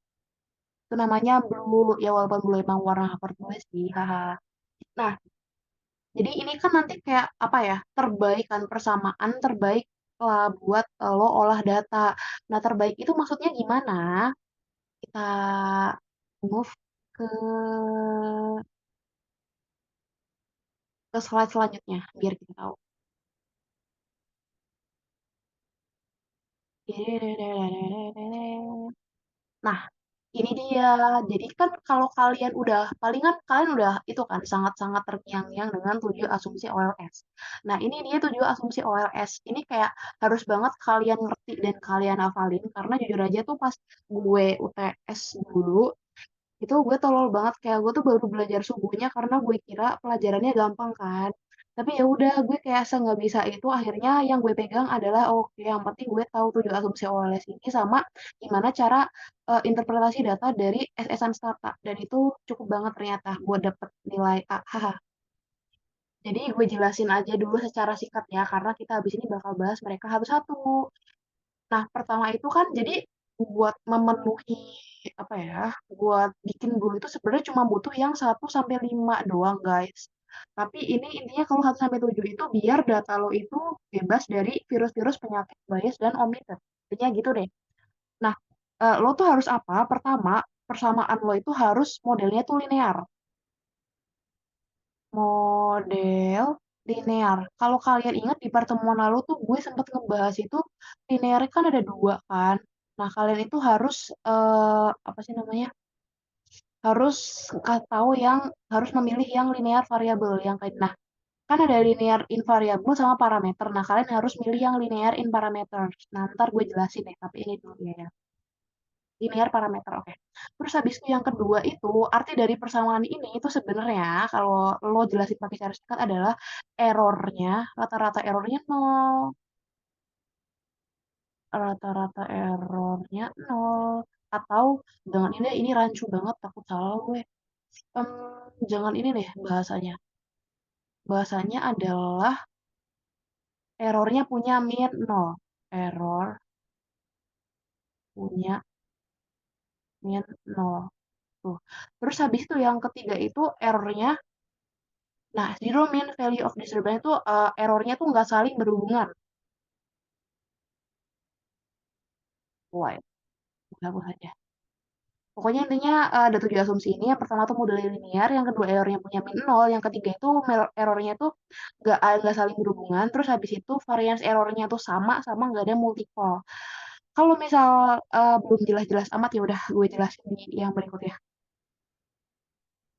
Itu namanya blue, ya walaupun blue emang warna favorit gue sih, haha. Nah, jadi ini kan nanti kayak apa ya, terbaik kan, persamaan terbaik lah buat lo olah data. Nah, terbaik itu maksudnya gimana? Kita move ke slide selanjutnya biar kita tahu. Nah, ini dia. Jadi kan kalau kalian udah, palingan kalian udah itu kan sangat-sangat terngiang-ngiang dengan tujuh asumsi OLS. Nah, ini dia tujuh asumsi OLS. Ini kayak harus banget kalian ngerti dan kalian hafalin karena jujur aja tuh pas gue UTS dulu itu gue tolol banget kayak gue tuh baru belajar subuhnya karena gue kira pelajarannya gampang kan tapi ya udah gue kayak nggak bisa itu akhirnya yang gue pegang adalah oke yang penting gue tahu tujuh asumsi OLS ini sama gimana cara interpretasi data dari SSN Startup dan itu cukup banget ternyata buat dapet nilai A. Haha. Jadi gue jelasin aja dulu secara singkat ya karena kita habis ini bakal bahas mereka satu-satu. Nah, pertama itu kan jadi buat memenuhi apa ya, buat bikin glue itu sebenarnya cuma butuh yang 1 sampai 5 doang, guys. Tapi ini intinya kalau 1 sampai 7 itu biar data lo itu bebas dari virus-virus penyakit bias dan omitted. Intinya gitu deh. Nah, lo tuh harus apa? Pertama, persamaan lo itu harus modelnya tuh linear. Model linear. Kalau kalian ingat di pertemuan lalu tuh gue sempat ngebahas itu linear kan ada dua kan. Nah kalian itu harus apa sih namanya? Harus tahu yang harus memilih yang linear variabel yang kayak nah kan ada linear invariable sama parameter. Nah kalian harus milih yang linear in parameter. Nah ntar gue jelasin deh tapi ini dulu ya. Linear parameter oke. Terus habis itu yang kedua itu, arti dari persamaan ini itu sebenarnya kalau lo jelasin pakai cara singkat adalah errornya, rata-rata errornya nol, rata-rata errornya nol. Atau jangan ini rancu banget, takut salah gue. Jangan ini deh bahasanya. Bahasanya adalah errornya punya min nol. Error punya min nol. Tuh. Terus habis itu yang ketiga itu errornya, nah zero mean value of disturbance itu errornya tuh nggak saling berhubungan. Wah, bagus aja. Pokoknya intinya ada 7 asumsi ini. Yang pertama tuh model linear, yang kedua errornya punya min nol, yang ketiga itu errornya tuh nggak saling berhubungan. Terus habis itu variance errornya tuh sama nggak ada multiple. Kalau misal belum jelas-jelas amat ya udah gue jelasin di yang berikutnya.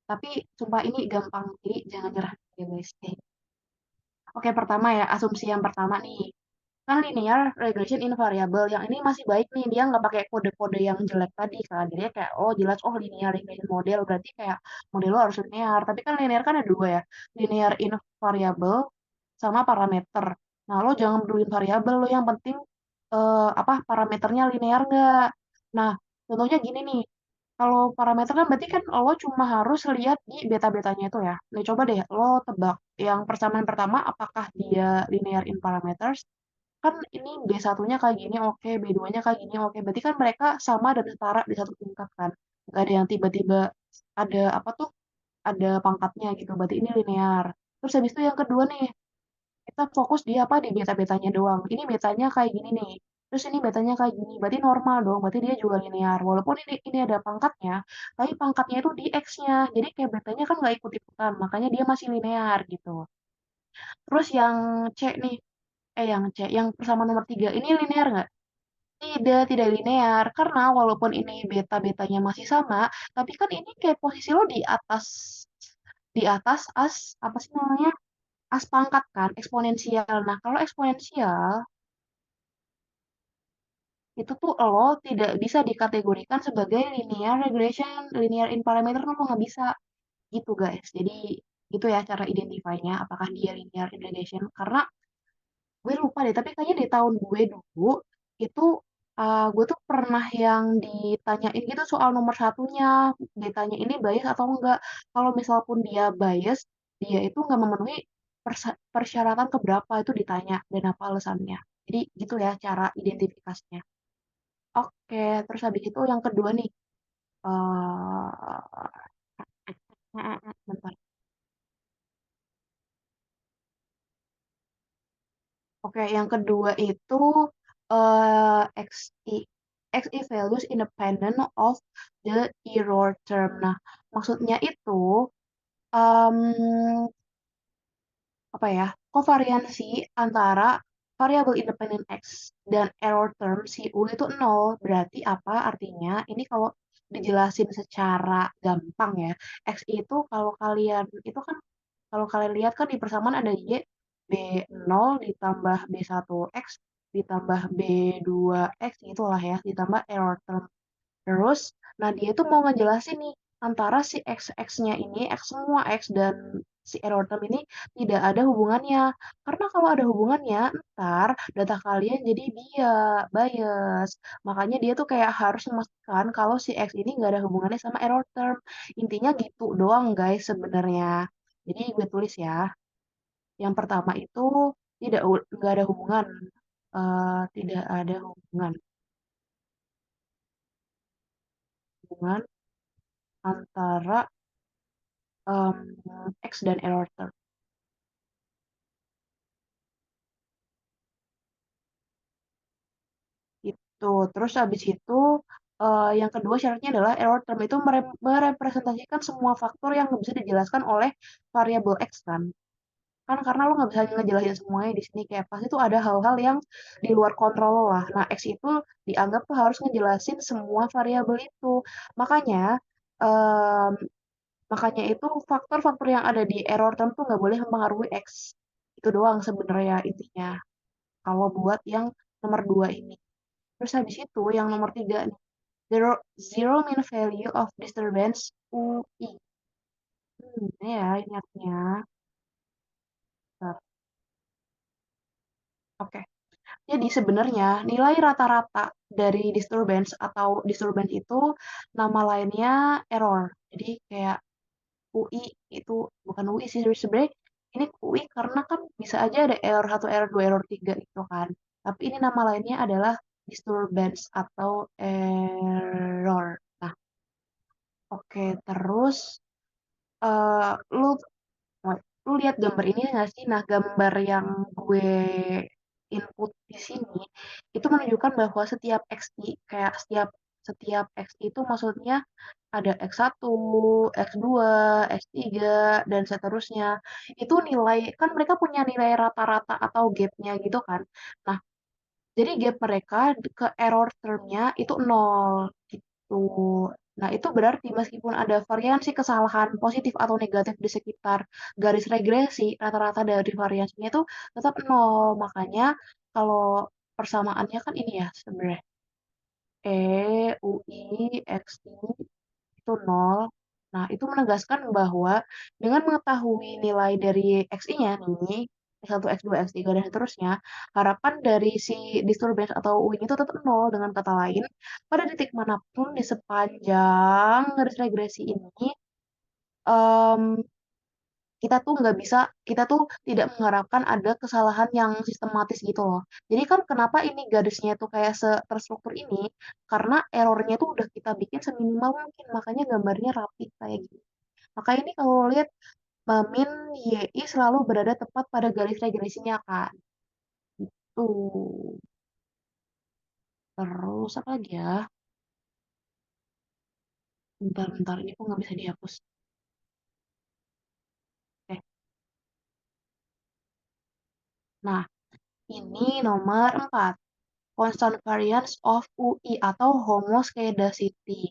Tapi sumpah ini gampang, jadi jangan nyerah ya guys. Oke, pertama ya, asumsi yang pertama nih. Kan linear regression invariable. Yang ini masih baik nih, dia nggak pakai kode-kode yang jelek tadi kan. Jadi kayak, oh jelas, oh linear regression model, berarti kayak model lo harus linear. Tapi kan linear kan ada dua ya, linear invariable sama parameter. Nah, lo jangan peduli variabel, lo yang penting apa parameternya linear nggak. Nah, contohnya gini nih, kalau parameter kan berarti kan lo cuma harus lihat di beta-betanya itu ya. Nih coba deh lo tebak yang persamaan pertama apakah dia linear in parameters. Kan ini B1-nya kayak gini oke, B2-nya kayak gini oke. Berarti kan mereka sama dan setara di satu tingkat kan. Gak ada yang tiba-tiba ada apa tuh, ada pangkatnya gitu. Berarti ini linear. Terus habis itu yang kedua nih, kita fokus di apa, di beta-betanya doang. Ini betanya kayak gini nih. Terus ini betanya kayak gini. Berarti normal dong. Berarti dia juga linear. Walaupun ini ada pangkatnya, tapi pangkatnya itu di X-nya. Jadi kayak betanya kan nggak ikut-ikutan. Makanya dia masih linear gitu. Terus yang C nih, yang C, yang bersama nomor 3, ini linear nggak? Tidak linear. Karena walaupun ini beta-betanya masih sama, tapi kan ini kayak posisi lo di atas as, apa sih namanya? As pangkat kan, eksponensial. Nah, kalau eksponensial, itu tuh lo tidak bisa dikategorikan sebagai linear regression, linear in parameter tuh lo nggak bisa. Gitu guys. Jadi, itu ya cara identify-nya, apakah dia linear in regression. Karena gue lupa deh tapi kayaknya di tahun gue dulu itu gue tuh pernah yang ditanyain gitu soal nomor satunya, ditanya ini bias atau enggak. Kalau misal pun dia bias, dia itu nggak memenuhi persyaratan keberapa itu ditanya dan apa alasannya. Jadi gitu ya cara identifikasinya. Oke, terus habis itu yang kedua nih, bentar. Oke, yang kedua itu XI values independent of the error term. Nah, maksudnya itu em, apa ya? Kovariansi antara variabel independent X dan error term si U itu nol. Berarti apa artinya? Ini kalau dijelasin secara gampang ya. X itu kalau kalian lihat kan di persamaan ada Y, B0 ditambah B1X ditambah B2X gitulah ya, ditambah error term. Terus, nah dia tuh mau ngejelasin nih, antara si X-X-nya ini, X semua X dan si error term ini tidak ada hubungannya. Karena kalau ada hubungannya, ntar data kalian jadi bias. Makanya dia tuh kayak harus memastikan kalau si X ini nggak ada hubungannya sama error term. Intinya gitu doang guys sebenarnya. Jadi gue tulis ya. Yang pertama itu nggak ada hubungan. Tidak ada hubungan antara X dan error term itu. Terus habis itu yang kedua syaratnya adalah error term itu merepresentasikan semua faktor yang nggak bisa dijelaskan oleh variabel X kan. Kan karena lo nggak bisa ngejelasin semuanya di sini kayak pasti tuh ada hal-hal yang di luar kontrol lo lah. Nah, X itu dianggap tuh harus ngejelasin semua variabel itu. Makanya em, makanya itu faktor-faktor yang ada di error term tuh nggak boleh mempengaruhi X. Itu doang sebenarnya intinya. Kalau buat yang nomor 2 ini. Terus habis itu yang nomor 3 nih. Zero mean value of disturbance UI. Ini ya ini artinya. Bentar. Oke. Jadi sebenarnya nilai rata-rata dari disturbance itu nama lainnya error. Jadi kayak UI itu bukan UI sih sebenarnya ini UI karena kan bisa aja ada error satu, error 2, error 3 gitu kan. Tapi ini nama lainnya adalah disturbance atau error. Nah, oke, terus lu lu lihat gambar ini nggak sih? Nah, gambar yang gue input di sini itu menunjukkan bahwa setiap XI kayak setiap XI itu maksudnya ada X1, X2, X3 dan seterusnya. Itu nilai kan mereka punya nilai rata-rata atau gapnya gitu kan. Nah, jadi gap mereka ke error termnya itu nol gitu. Nah, itu berarti meskipun ada variansi kesalahan positif atau negatif di sekitar garis regresi, rata-rata dari variasinya itu tetap nol. Makanya kalau persamaannya kan ini ya sebenarnya. UI, XI itu nol. Nah, itu menegaskan bahwa dengan mengetahui nilai dari XI-nya nih, X1, X2, X3, dan seterusnya, harapan dari si disturbance atau UI itu tetap nol. Dengan kata lain, pada titik manapun di sepanjang garis regresi ini, em, kita tuh tidak mengharapkan ada kesalahan yang sistematis gitu loh. Jadi kan kenapa ini garisnya tuh kayak terstruktur ini? Karena errornya tuh udah kita bikin seminimal mungkin, makanya gambarnya rapi kayak gitu. Maka ini kalau lihat min YI selalu berada tepat pada garis regresinya kan. Tuh. Terus apa lagi ya? Bentar-bentar, ini kok nggak bisa dihapus. Oke. Nah, ini nomor 4. Constant variance of UI atau homoskedasity.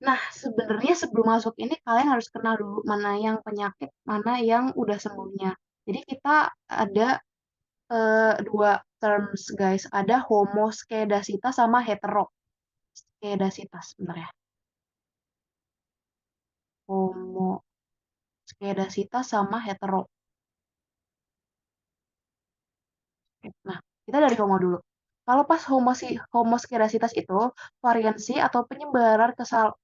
Nah, sebenarnya sebelum masuk ini kalian harus kenal dulu mana yang penyakit, mana yang udah sembuhnya. Jadi kita ada dua terms guys, ada homoskedasitas sama heteroskedasitas. Bentar ya. Homoskedasitas sama hetero. Nah, kita dari homo dulu. Kalau pas homoskedasitas itu, variansi atau penyebaran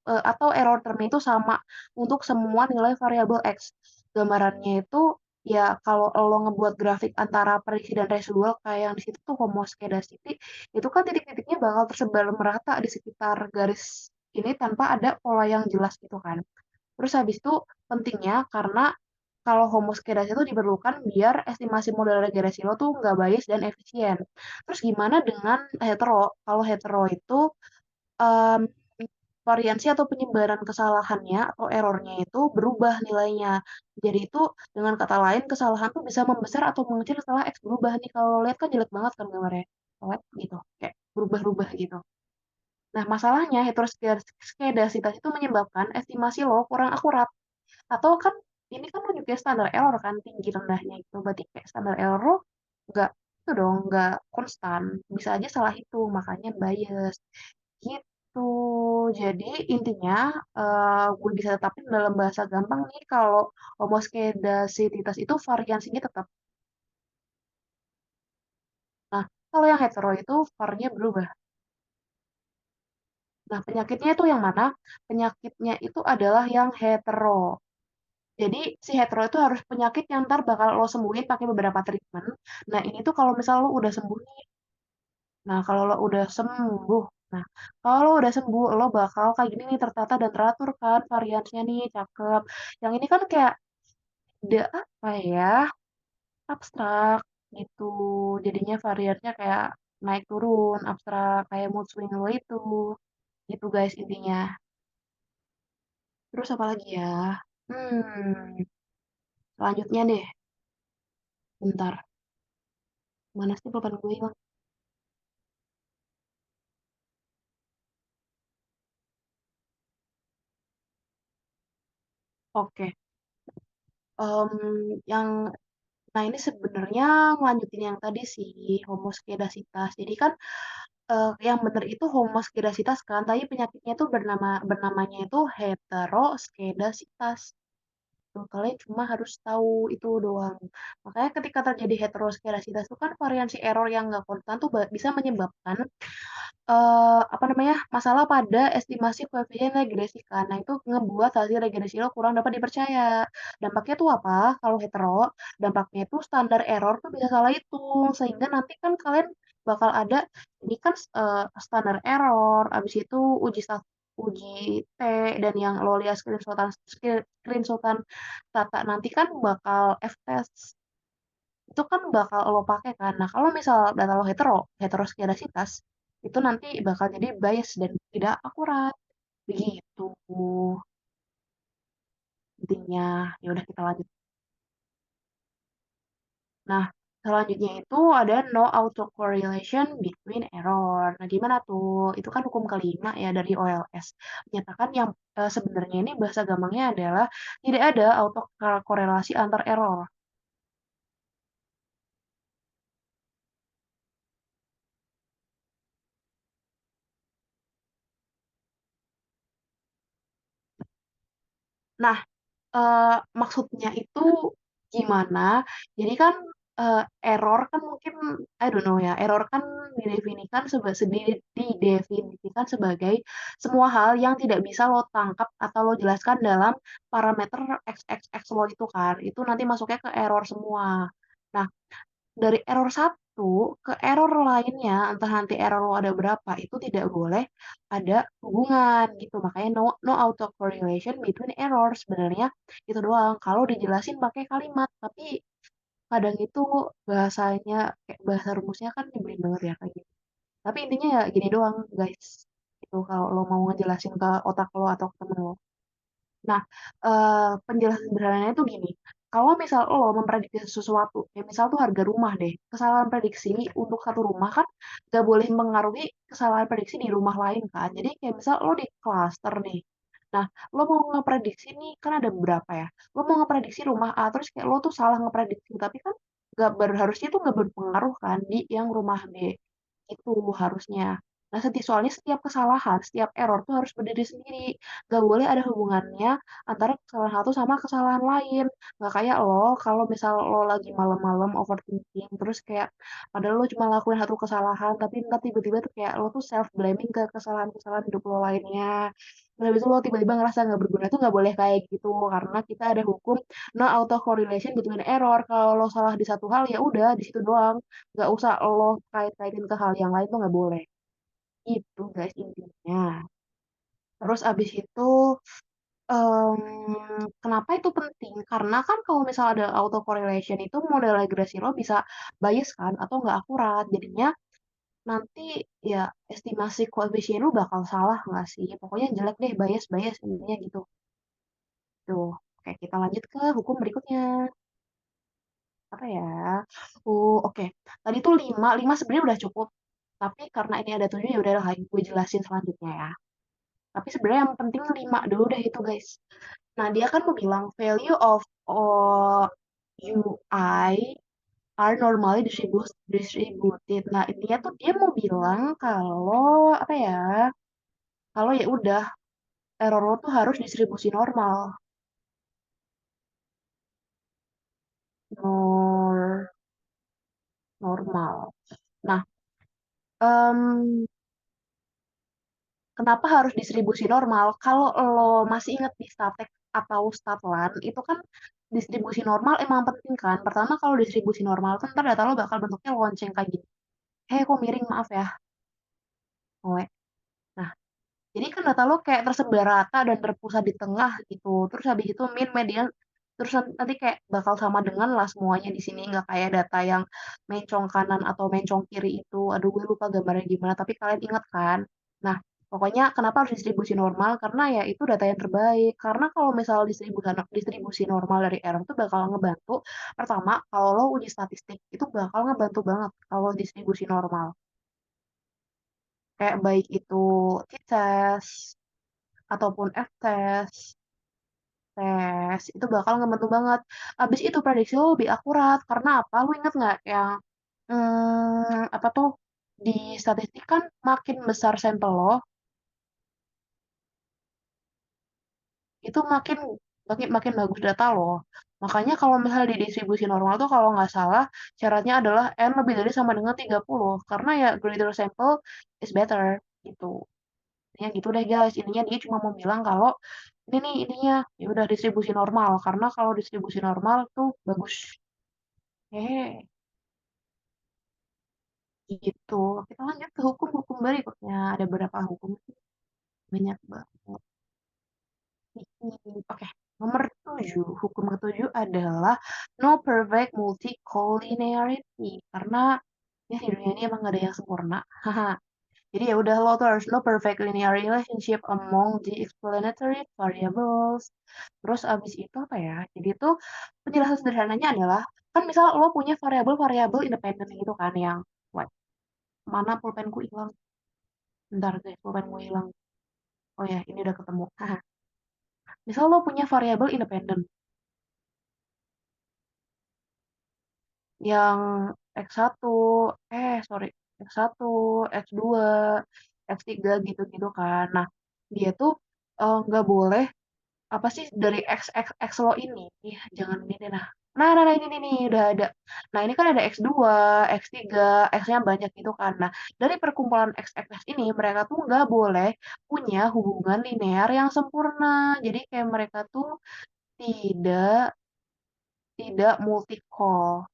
atau error term itu sama untuk semua nilai variabel X. Gambarannya itu ya kalau lo ngebuat grafik antara prediksi dan residual kayak yang di situ tuh homoskedasity, itu kan titik-titiknya bakal tersebar merata di sekitar garis ini tanpa ada pola yang jelas gitu kan. Terus habis itu pentingnya karena kalau homoskedasi itu diperlukan biar estimasi model regresi lo tuh nggak bias dan efisien. Terus gimana dengan hetero? Kalau hetero itu em, variansi atau penyebaran kesalahannya atau errornya itu berubah nilainya. Jadi itu dengan kata lain kesalahan tuh bisa membesar atau mengecil setelah X berubah nih. Kalau lihat kan jelek banget kan gambarnya. Lihat gitu, kayak berubah-ubah gitu. Nah, masalahnya heteroskedasitas itu menyebabkan estimasi lo kurang akurat. Atau kan ini kan menunjukkan standar error kan tinggi rendahnya itu. Berarti kayak standar error lo nggak itu dong, nggak konstan. Bisa aja salah hitung, makanya bias. Gitu. Jadi intinya gue bisa tetapin dalam bahasa gampang nih kalau homoskedasititas itu variansinya tetap. Nah, kalau yang hetero itu varnya berubah. Nah, penyakitnya itu yang mana? Penyakitnya itu adalah yang hetero. Jadi si hetero itu harus penyakit yang ntar bakal lo sembuhin pakai beberapa treatment. Nah, ini tuh kalau misal lo udah sembuh nih. Nah, kalau lo udah sembuh. Nah, kalau lo udah sembuh, lo bakal kayak gini nih tertata dan teratur kan variannya nih, cakep. Yang ini kan kayak udah apa ya? Abstrak gitu. Jadinya variannya kayak naik turun, abstrak kayak mood swing lo itu. Gitu guys intinya. Terus apa lagi ya? Hmm, selanjutnya deh. Bentar. Mana sih papan gue hilang? Oke. Em, yang nah ini sebenarnya ngelanjutin yang tadi sih homoskedasitas. Jadi kan yang bener itu homoskedasitas kan, tapi penyakitnya itu bernamanya itu heteroskedasitas. Tuh, kalian cuma harus tahu itu doang. Makanya ketika terjadi heteroskedasitas itu kan variansi error yang nggak konstan tuh bisa menyebabkan apa namanya, masalah pada estimasi koefisien regresi kan. Nah, itu ngebuat hasil regresi lo kurang dapat dipercaya. Dampaknya tuh apa? Kalau hetero, dampaknya itu standar error tuh bisa salah hitung. Sehingga nanti kan kalian bakal ada, ini kan standar error, abis itu uji T, dan yang lo lihat screenshotan data nanti kan bakal F-test itu kan bakal lo pakai kan. Nah, kalau misal data lo heteroskedasitas, itu nanti bakal jadi bias dan tidak akurat. Begitu intinya. Ya udah kita lanjut. Nah, selanjutnya itu ada no autocorrelation between error. Nah, gimana tuh? Itu kan hukum kelima ya dari OLS. Menyatakan yang sebenarnya ini bahasa gampangnya adalah tidak ada autokorelasi antar error. Nah, maksudnya itu gimana? Jadi kan error kan mungkin I don't know ya. Error kan didefinisikan sebagai semua hal yang tidak bisa lo tangkap atau lo jelaskan dalam parameter x lo itu kan. Itu nanti masuknya ke error semua. Nah, dari error satu ke error lainnya, entah nanti error lo ada berapa, itu tidak boleh ada hubungan gitu. Makanya no auto correlation between errors. Sebenarnya itu doang. Kalau dijelasin pakai kalimat, tapi kadang itu bahasanya kayak bahasa rumusnya kan nyebelin banget ya kayak gitu. Tapi intinya ya gini doang, guys. Itu kalau lo mau ngejelasin ke otak lo atau ke temen lo. Nah, penjelasan sederhananya itu gini, kalau misal lo memprediksi sesuatu, ya misal tuh harga rumah deh, kesalahan prediksi untuk satu rumah kan gak boleh mengaruhi kesalahan prediksi di rumah lain kan. Jadi kayak misal lo di cluster nih, nah lo mau ngeprediksi nih, kan ada beberapa ya, lo mau ngeprediksi rumah A, terus kayak lo tuh salah ngeprediksi, tapi kan harusnya tuh gak berpengaruh kan di yang rumah B. Itu harusnya. Nah, soalnya setiap kesalahan, setiap error tuh harus berdiri sendiri. Gak boleh ada hubungannya antara kesalahan satu sama kesalahan lain. Gak kayak lo, kalau misal lo lagi malam-malam overthinking, terus kayak padahal lo cuma lakuin satu kesalahan, tapi ntar tiba-tiba tuh kayak lo tuh self-blaming ke kesalahan-kesalahan hidup lo lainnya. Terus habis itu lo tiba-tiba ngerasa nggak berguna tuh nggak boleh kayak gitu, karena kita ada hukum no auto correlation between error. Kalau lo salah di satu hal ya udah di situ doang, nggak usah lo kait-kaitin ke hal yang lain tuh nggak boleh. Itu guys intinya. Terus abis itu kenapa itu penting? Karena kan kalau misal ada autocorrelation itu model regresi lo bisa bias kan atau nggak akurat. Jadinya nanti ya estimasi koefisien lo bakal salah nggak sih? Pokoknya jelek deh, bias intinya gitu. Tuh, oke kita lanjut ke hukum berikutnya. Apa ya? Oke. Tadi tuh lima sebenarnya udah cukup. Tapi karena ini ada tujuh ya udah lah, gue jelasin selanjutnya ya. Tapi sebenarnya yang penting lima dulu deh itu guys. Nah, dia kan mau bilang value of UI are normally distributed. Nah, dia mau bilang kalau apa ya? Kalau ya udah error lo tuh harus distribusi normal. Nor normal. Nah, em, kenapa harus distribusi normal? Kalau lo masih ingat di statek atau statlan, itu kan distribusi normal emang penting kan? Pertama kalau distribusi normal kan ntar data lo bakal bentuknya lonceng kayak gini. Kok miring maaf ya. Oke. Nah, jadi kan data lo kayak tersebar rata dan terpusat di tengah gitu. Terus habis itu min, median, terus nanti kayak bakal sama dengan lah semuanya di sini. Nggak kayak data yang mencong kanan atau mencong kiri itu. Aduh, gue lupa gambarnya gimana, tapi kalian ingat kan? Nah, pokoknya kenapa harus distribusi normal? Karena ya itu data yang terbaik. Karena kalau misal distribusi normal dari R itu bakal ngebantu. Pertama, kalau lo uji statistik, itu bakal ngebantu banget kalau distribusi normal. Kayak baik itu t-test, ataupun F-test, tes, itu bakal ngebantu banget. Abis itu prediksi lo lebih akurat. Karena apa? Lu inget nggak yang, apa tuh? di statistik kan makin besar sampel lo, itu makin makin makin bagus data lo. Makanya kalau misalnya di distribusi normal tuh kalau nggak salah syaratnya adalah N lebih dari sama dengan 30 karena ya greater sample is better gitu. Ya gitu deh guys. Intinya dia cuma mau bilang kalau ini nih ininya ya udah distribusi normal karena kalau distribusi normal tuh bagus. Hehe, gitu. Kita lanjut ke hukum-hukum berikutnya. Ada berapa hukum? Banyak banget. Oke, nomor 7. Hukum ketujuh adalah no perfect multicollinearity. Karena ya di dunia ini emang gak ada yang sempurna. Haha. Jadi ya udah lo tuh harus no perfect linear relationship among the explanatory variables. Terus abis itu apa ya? Jadi tuh penjelasan sederhananya adalah kan misal lo punya variabel-variabel independen gitu kan yang what? Mana pulpenku hilang? Bentar guys, pulpenku hilang. Oh ya, ini udah ketemu. Haha. Misal lo punya variabel independen yang X1, sorry, X1, X2, X3 gitu-gitu kan. Nah, dia tuh nggak boleh apa sih dari X, X, X lo ini. Ih, jangan ini nah. Nah, ini nih, udah ada. Nah, ini kan ada X2, X3, X-nya banyak gitu kan. Nah, dari perkumpulan X, X, X ini mereka tuh nggak boleh punya hubungan linear yang sempurna. Jadi kayak mereka tuh tidak tidak multi-call.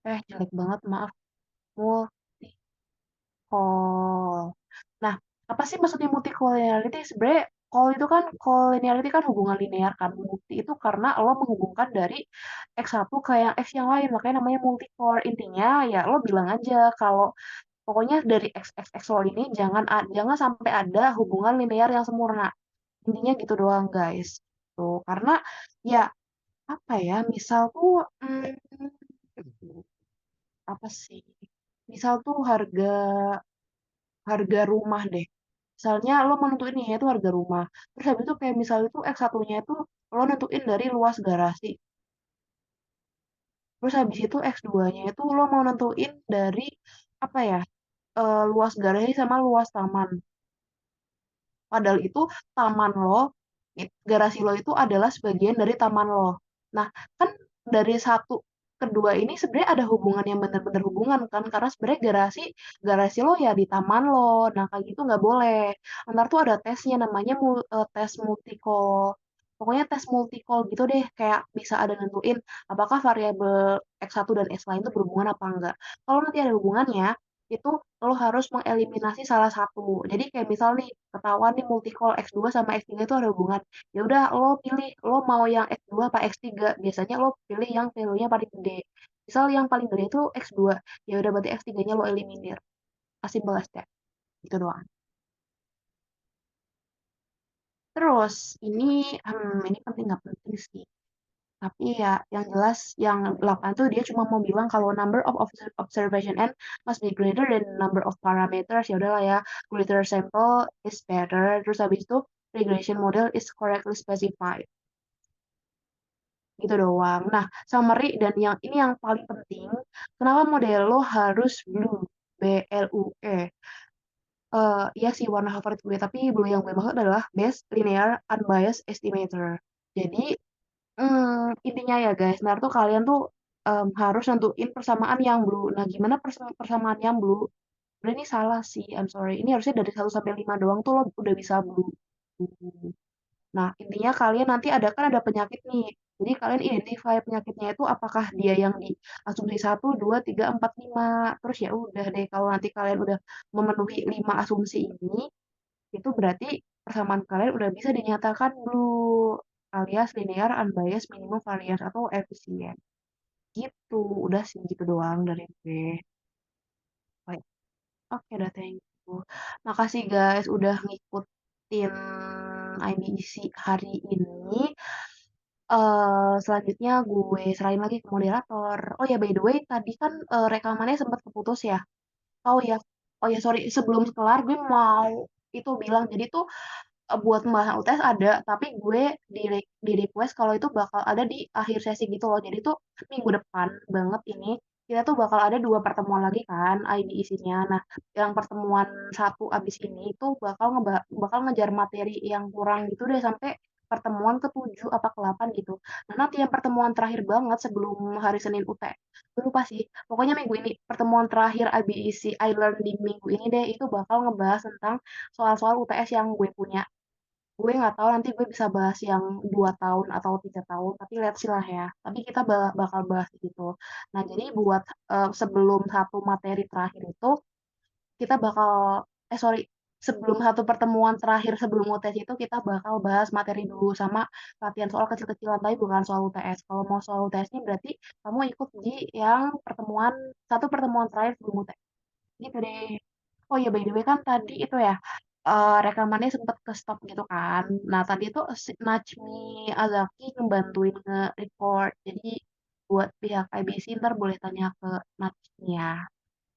Jelek banget, maaf. Multi-call. Nah, apa sih maksudnya multi-collinearity? Sebenarnya call itu kan, collinearity kan hubungan linear kan. Multi itu karena lo menghubungkan dari X1 ke yang X yang lain. Makanya namanya multi-core. Intinya ya lo bilang aja kalau pokoknya dari X, X, X lo ini jangan sampai ada hubungan linear yang sempurna. Intinya gitu doang, guys. Tuh, karena ya apa ya, misal tuh apa sih? Misal tuh harga harga rumah deh. Misalnya lo mau nentuin nih, itu harga rumah. Terus habis itu kayak misalnya itu X1-nya itu lo nentuin dari luas garasi. Terus habis itu X2-nya itu lo mau nentuin dari apa ya? Luas garasi sama luas taman. Padahal itu taman lo, garasi lo itu adalah sebagian dari taman lo. Nah, kan dari satu kedua ini sebenarnya ada hubungan yang benar-benar hubungan kan, karena sebenarnya garasi lo ya di taman lo. Nah, kayak gitu nggak boleh. Ntar tuh ada tesnya namanya tes multicol. Pokoknya tes multicol gitu deh, kayak bisa ada nentuin apakah variabel X1 dan X lain itu berhubungan apa enggak. Kalau nanti ada hubungannya, itu lo harus mengeliminasi salah satu. Jadi kayak misal nih ketahuan nih multicol X2 sama X3 itu ada hubungan. Ya udah lo pilih lo mau yang X2 apa X3. Biasanya lo pilih yang value-nya paling gede. Misal yang paling gede itu X2. Ya udah berarti X3-nya lo eliminir. As simple as that. Gitu doang. Terus ini penting nggak penting sih. Tapi ya yang jelas yang 8 tuh dia cuma mau bilang kalau number of observation n must be greater than number of parameters. Ya udahlah ya, greater sample is better. Terus habis itu regression model is correctly specified. Gitu doang. Nah, summary dan yang ini yang paling penting, kenapa model lo harus blue? BLUE. Iya sih warna favorit gue, tapi blue yang gue maksud adalah best linear unbiased estimator. Jadi intinya ya guys, nah tuh kalian tuh harus nentuin persamaan yang blue. Nah, gimana persamaan yang blue? Udah ini salah sih, I'm sorry. Ini harusnya dari 1 sampai 5 doang tuh lo udah bisa blue. Nah, intinya kalian nanti ada penyakit nih. Jadi kalian identify penyakitnya itu apakah dia yang di asumsi 1, 2, 3, 4, 5. Terus ya udah deh, kalau nanti kalian udah memenuhi 5 asumsi ini, itu berarti persamaan kalian udah bisa dinyatakan blue alias linear unbiased minimum variance atau efisien. Gitu, udah sih gitu doang dari gue. Baik. Oke, dah thank you. Makasih guys udah ngikutin IBC hari ini. Selanjutnya gue serahin lagi ke moderator. Oh ya, by the way, tadi kan rekamannya sempat keputus ya. Oh ya, oh ya sorry, sebelum kelar gue mau itu bilang, jadi tuh buat pembahasan UTS ada, tapi gue di request kalau itu bakal ada di akhir sesi gitu loh. Jadi tuh minggu depan banget ini kita tuh bakal ada 2 pertemuan lagi kan IBEC-nya. Nah, yang pertemuan satu abis ini itu bakal ngejar materi yang kurang gitu deh sampai pertemuan ke-7 apa ke-8 gitu. Nah, nanti yang pertemuan terakhir banget sebelum hari Senin gue lupa sih. Pokoknya minggu ini pertemuan terakhir IBEC iLearn di minggu ini deh itu bakal ngebahas tentang soal-soal UTS yang gue punya. Gue nggak tahu nanti gue bisa bahas yang 2 tahun atau 3 tahun, tapi let's see lah ya. Tapi kita bakal bahas gitu. Nah, jadi buat sebelum satu materi terakhir itu, kita bakal, sorry, sebelum satu pertemuan terakhir sebelum UTS itu kita bakal bahas materi dulu sama latihan soal kecil-kecilan, tapi bukan soal UTS. Kalau mau soal UTS-nya berarti kamu ikut di yang satu pertemuan terakhir sebelum UTS. Gitu deh. Oh iya, by the way kan tadi itu ya, rekamannya sempet ke-stop gitu kan. Nah, tadi itu si Najmi Azaki ngebantuin nge-record. Jadi buat pihak IBC ntar boleh tanya ke Najmi ya.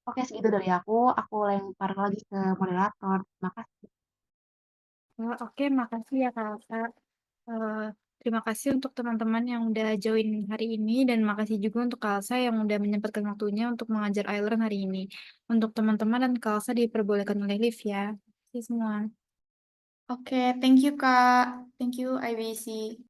Oke, segitu dari aku. Aku lempar lagi ke moderator. Makasih. Oke, makasih ya Kak Elsa. Eh, Terima kasih untuk teman-teman yang udah join hari ini dan makasih juga untuk Kak Elsa yang udah menyempatkan waktunya untuk mengajar iLearn hari ini. Untuk teman-teman dan Kak Elsa diperbolehkan oleh live ya. Terima kasih semua. Oke, thank you Kak. Thank you IBC.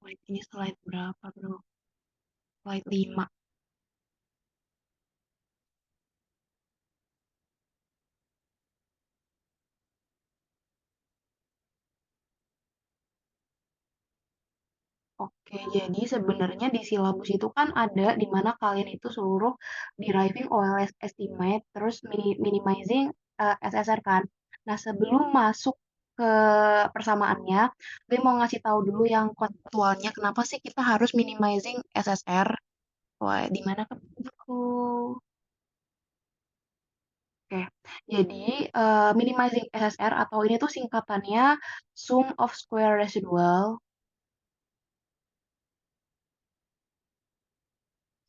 Wait, ini slide berapa, bro? Slide 5. Oke, jadi sebenarnya di silabus itu kan ada di mana kalian itu seluruh deriving OLS estimate, terus minimizing SSR kan. Nah, sebelum masuk ke persamaannya, gue mau ngasih tahu dulu yang konseptualnya kenapa sih kita harus minimizing SSR. Wah, di mana ke buku? Oke, jadi minimizing SSR atau ini tuh singkatannya sum of square residual,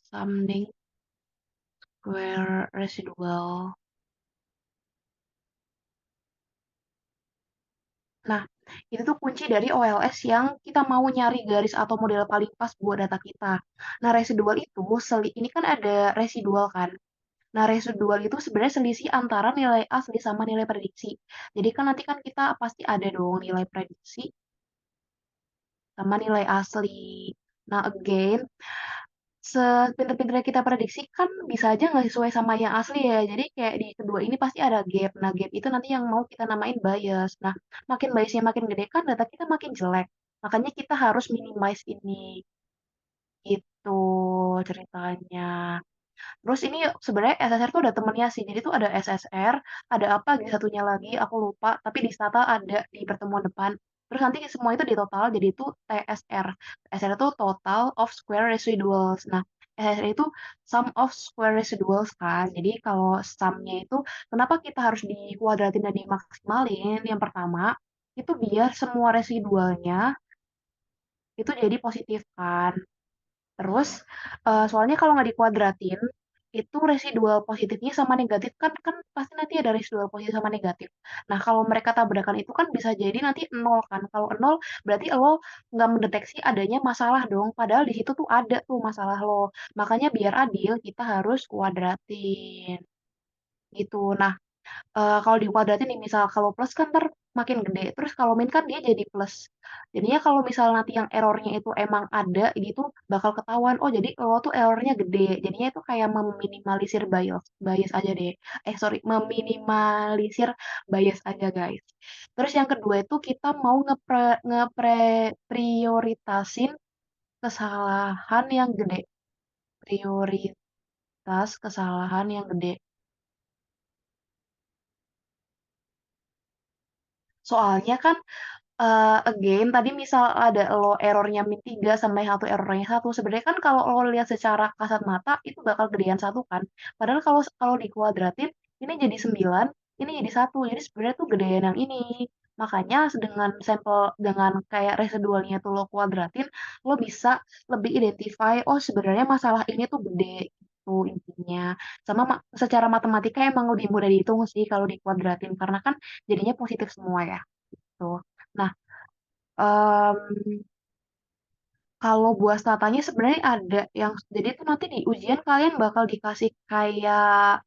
summing square residual. Nah, itu tuh kunci dari OLS yang kita mau nyari garis atau model paling pas buat data kita. Nah, residual itu, ini kan ada residual kan. Nah, residual itu sebenarnya selisih antara nilai asli sama nilai prediksi. Jadi kan nanti kan kita pasti ada dong nilai prediksi sama nilai asli. Nah, again, sepinter-pinternya kita prediksi kan bisa aja nggak sesuai sama yang asli ya. Jadi kayak di kedua ini pasti ada gap. Nah, gap itu nanti yang mau kita namain bias. Nah, makin biasnya makin gede kan data kita makin jelek. Makanya kita harus minimize ini. Itu ceritanya. Terus ini sebenarnya SSR tuh ada temennya sih. Jadi tuh ada SSR, ada apa gitu satunya lagi, aku lupa. Tapi di Stata ada di pertemuan depan. Terus nanti semua itu di total jadi itu TSR. TSR itu Total of Square Residuals. Nah, SSR itu Sum of Square Residuals kan. Jadi kalau sumnya itu, kenapa kita harus dikuadratin dan dimaksimalin? Yang pertama, itu biar semua residualnya itu jadi positif kan. Terus, soalnya kalau nggak dikuadratin, itu residual positifnya sama negatif kan kan pasti nanti ada residual positif sama negatif. Nah, kalau mereka tabrakan itu kan bisa jadi nanti nol kan. Kalau nol berarti lo nggak mendeteksi adanya masalah dong. Padahal di situ tuh ada tuh masalah lo. Makanya biar adil kita harus kuadratin gitu. Nah, kalau dikuadratin nih misal kalau plus kan ntar makin gede. Terus kalau min kan dia jadi plus. Jadinya kalau misal nanti yang errornya itu emang ada gitu bakal ketahuan. Oh jadi lo tuh errornya gede. Jadinya itu kayak meminimalisir bias aja deh. Sorry, meminimalisir bias aja guys. Terus yang kedua itu kita mau prioritasin kesalahan yang gede. Prioritas kesalahan yang gede. Soalnya kan again, tadi misal ada lo errornya min 3 sampai 1 errornya 1, sebenarnya kan kalau lo lihat secara kasat mata itu bakal gedean 1 kan. Padahal kalau kalau dikuadratin ini jadi 9, ini jadi 1. Jadi sebenarnya tuh gedean yang ini. Makanya dengan sampel dengan kayak residualnya tuh lo kuadratin, lo bisa lebih identify oh sebenarnya masalah ini tuh gede gitu intinya. Sama secara matematika emang lebih mudah dihitung sih kalau dikuadratin karena kan jadinya positif semua ya. Tuh. Nah, Em, kalau buat statanya sebenarnya ada yang jadi tuh nanti di ujian kalian bakal dikasih kayak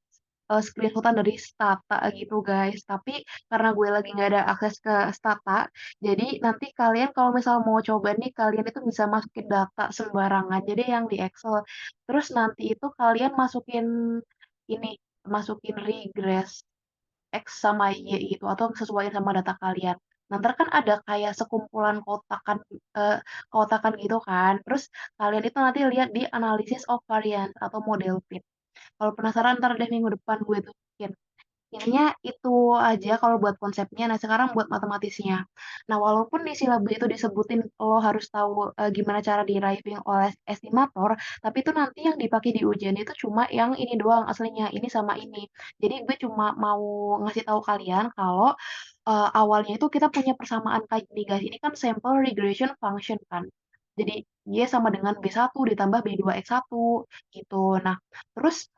screenshotan dari stata gitu guys. Tapi karena gue lagi nggak ada akses ke stata, jadi nanti kalian kalau misal mau coba nih kalian itu bisa masukin data sembarangan. Jadi yang di Excel. Terus nanti itu kalian masukin ini, masukin regress X sama Y gitu atau sesuaiin sama data kalian. Nanti kan ada kayak sekumpulan kotakan gitu kan. Terus kalian itu nanti lihat di analysis of variance atau model fit. Kalau penasaran ntar deh minggu depan gue tunjukin. Intinya itu aja kalau buat konsepnya. Nah, sekarang buat matematisnya. Nah, walaupun di silabus itu disebutin lo harus tahu gimana cara deriving oleh estimator, tapi itu nanti yang dipakai di ujian itu cuma yang ini doang aslinya, ini sama ini. Jadi gue cuma mau ngasih tahu kalian kalau awalnya itu kita punya persamaan kayak gini guys. Ini kan sample regression function kan. Jadi Y sama dengan B1 ditambah B2X1 gitu. Nah, terus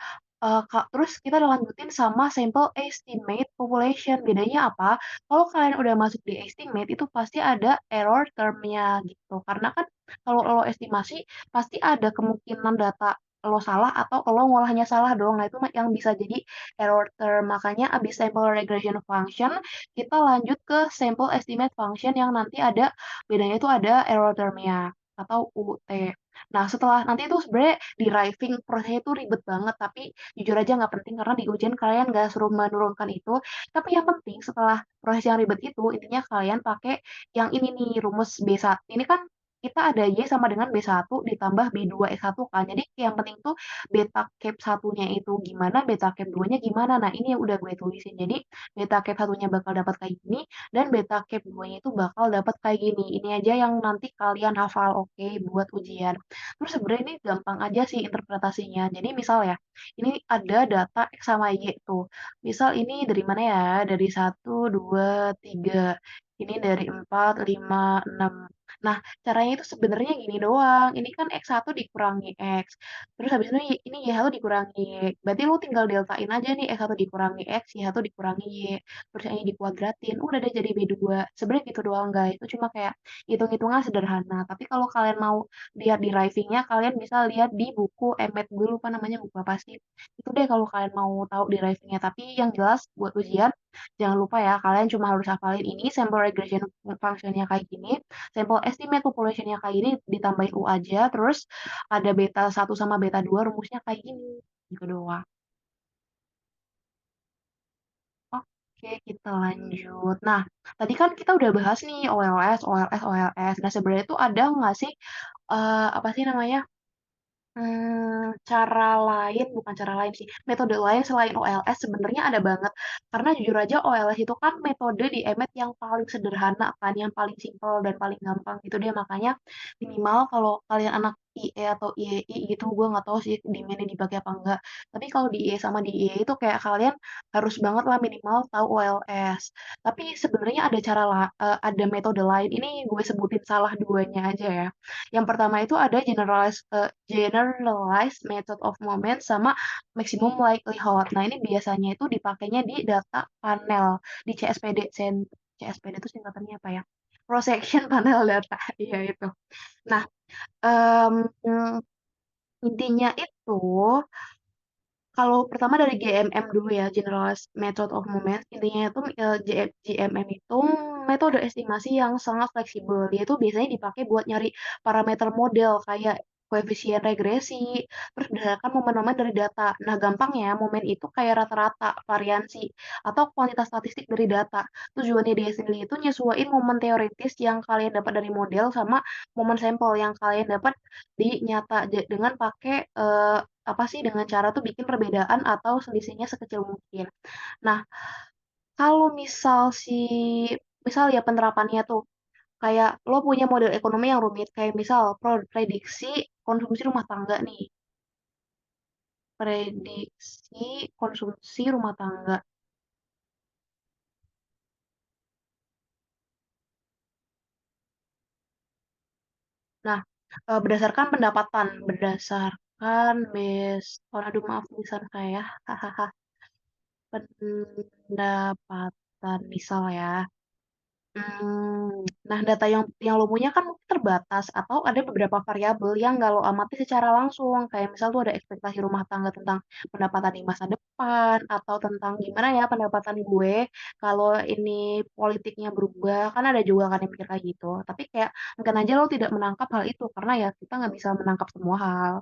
terus kita lanjutin sama sample estimate population. Bedanya apa? Kalau kalian udah masuk di estimate itu pasti ada error termnya gitu. Karena kan kalau lo estimasi pasti ada kemungkinan data lo salah atau lo ngolahnya salah dong. Nah, itu yang bisa jadi error term. Makanya abis sample regression function, kita lanjut ke sample estimate function yang nanti ada bedanya itu ada error termnya atau UT. Nah, setelah nanti itu sebenarnya deriving prosesnya itu ribet banget, tapi jujur aja nggak penting karena di ujian kalian nggak suruh menurunkan itu. Tapi yang penting setelah proses yang ribet itu, intinya kalian pakai yang ini nih, rumus B1. Ini kan kita ada Y sama dengan B1 ditambah B2 X1 kan. Jadi yang penting tuh beta cap satunya itu gimana, beta cap 2-nya gimana. Nah, ini yang udah gue tulisin. Jadi beta cap satunya bakal dapat kayak gini, dan beta cap 2-nya itu bakal dapat kayak gini. Ini aja yang nanti kalian hafal, oke, buat ujian. Terus sebenarnya ini gampang aja sih interpretasinya. Jadi misal ya, ini ada data X sama Y tuh. Misal ini dari mana ya? Dari 1, 2, 3. Ini dari 4, 5, 6. Nah, caranya itu sebenarnya gini doang. Ini kan X1 dikurangi X. Terus habis itu ini Y1 dikurangi Y. Berarti lu tinggal deltain aja nih X1 dikurangi X, Y1 dikurangi Y. Terus yang ini dikuadratin. Udah deh jadi B2. Sebenarnya gitu doang guys. Itu cuma kayak hitung-hitungan sederhana. Tapi kalau kalian mau lihat derivingnya, kalian bisa lihat di buku Emmet, gue lupa namanya buku apa sih. Itu deh kalau kalian mau tahu derivingnya. Tapi yang jelas buat ujian, jangan lupa ya, kalian cuma harus hafalin ini, sample regression functionnya kayak gini, sample estimate populationnya kayak gini, ditambahin U aja, terus ada beta 1 sama beta 2 rumusnya kayak gini. Gitu doang. Oke, kita lanjut. Nah, tadi kan kita udah bahas nih OLS, OLS, OLS. Nah, sebenarnya tuh ada nggak sih, apa sih namanya, cara lain, bukan cara lain sih, metode lain selain OLS sebenarnya ada banget. Karena jujur aja OLS itu kan metode di EMET yang paling sederhana kan, yang paling simpel dan paling gampang gitu deh. Makanya minimal kalau kalian anak IE atau IEI gitu, gue nggak tahu sih di mana dipakai apa enggak. Tapi kalau di IE sama di IE itu kayak kalian harus banget lah minimal tahu OLS. Tapi sebenarnya ada ada metode lain. Ini gue sebutin salah duanya aja ya. Yang pertama itu ada generalized method of moment sama maximum likelihood. Nah, ini biasanya itu dipakainya di data panel di CSPD. CSPD itu singkatannya apa ya? Cross section panel data. Iya itu. Nah, em, intinya itu kalau pertama dari GMM dulu ya, Generalized Method of Movement, intinya itu GMM itu metode estimasi yang sangat fleksibel. Dia itu biasanya dipakai buat nyari parameter model kayak koefisien regresi, terus berdasarkan momen-momen dari data. Nah, gampangnya momen itu kayak rata-rata, variansi, atau kuantitas statistik dari data. Tujuannya dia sendiri itu nyesuaiin momen teoritis yang kalian dapat dari model sama momen sampel yang kalian dapat di nyata dengan pakai apa sih dengan cara tuh bikin perbedaan atau selisihnya sekecil mungkin. Nah, kalau misal ya penerapannya tuh Kayak lo punya model ekonomi yang rumit, kayak misal prediksi konsumsi rumah tangga nih. Prediksi konsumsi rumah tangga. Nah, berdasarkan aduh maaf tulisan saya, hahaha, pendapatan misal ya. Nah, data yang lo punya kan mungkin terbatas atau ada beberapa variabel yang nggak lo amati secara langsung. Kayak misal tuh ada ekspektasi rumah tangga tentang pendapatan di masa depan atau tentang gimana ya pendapatan gue kalau ini politiknya berubah. Kan ada juga kan yang mikir kayak gitu. Tapi kayak mungkin aja lo tidak menangkap hal itu karena ya kita nggak bisa menangkap semua hal.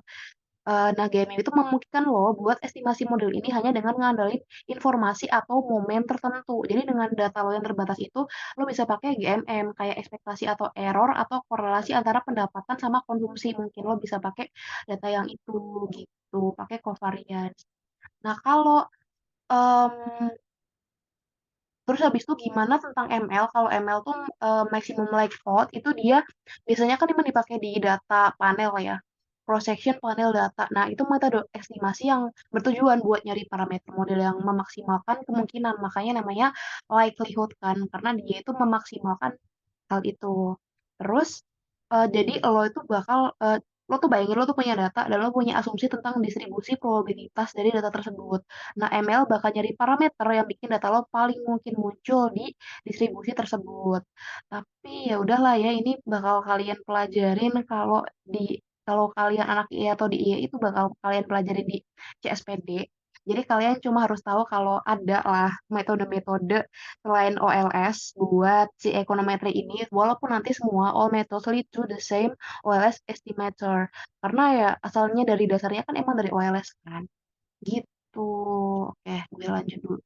Nah, GMM itu memungkinkan lo buat estimasi model ini hanya dengan mengandalkan informasi atau momen tertentu. Jadi dengan data lo yang terbatas itu, lo bisa pakai GMM kayak ekspektasi atau error atau korelasi antara pendapatan sama konsumsi. Mungkin lo bisa pakai data yang itu gitu, pakai covariance. Nah, kalau em, terus habis itu gimana tentang ML? Kalau ML tuh maximum likelihood itu dia biasanya kan emang dipakai di data panel ya. Cross section panel data. Nah, itu metode estimasi yang bertujuan buat nyari parameter model yang memaksimalkan kemungkinan. Makanya namanya likelihood kan karena dia itu memaksimalkan hal itu. Terus jadi lo tuh bayangin lo tuh punya data dan lo punya asumsi tentang distribusi probabilitas dari data tersebut. Nah, ML bakal nyari parameter yang bikin data lo paling mungkin muncul di distribusi tersebut. Tapi ya udahlah ya, ini bakal kalian pelajarin kalau kalian anak IA atau di IA itu bakal kalian pelajarin di CSPD. Jadi kalian cuma harus tahu kalau ada lah metode-metode selain OLS buat si ekonometri ini, walaupun nanti semua all methods lead to the same OLS estimator. Karena ya asalnya dari dasarnya kan emang dari OLS kan. Gitu. Oke, gue lanjut dulu.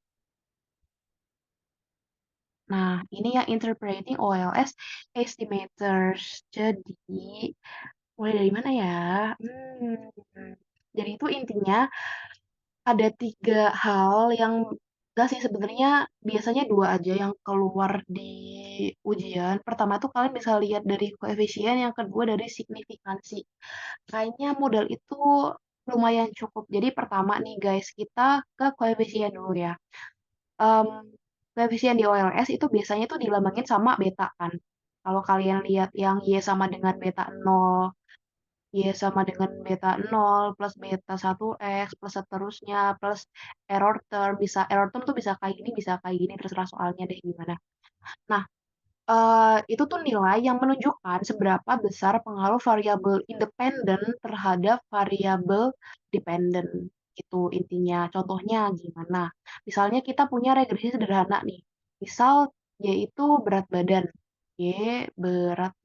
Nah, ini yang interpreting OLS estimators. Jadi, mulai dari mana ya? Jadi itu intinya ada tiga hal yang enggak sih sebenarnya biasanya dua aja yang keluar di ujian. Pertama tuh kalian bisa lihat dari koefisien, yang kedua dari signifikansi. Kayaknya modal itu lumayan cukup. Jadi pertama nih guys, kita ke koefisien dulu ya. Em, Koefisien di OLS itu biasanya tuh dilambangin sama beta kan. Kalau kalian lihat yang Y sama dengan beta 0, Y sama dengan beta 0 plus beta 1X plus seterusnya plus error term tuh bisa kayak gini, bisa kayak gini, terserah soalnya deh gimana. Nah, itu tuh nilai yang menunjukkan seberapa besar pengaruh variabel independen terhadap variabel dependen. Itu intinya. Contohnya gimana? Misalnya kita punya regresi sederhana nih. Misal yaitu berat badan. Y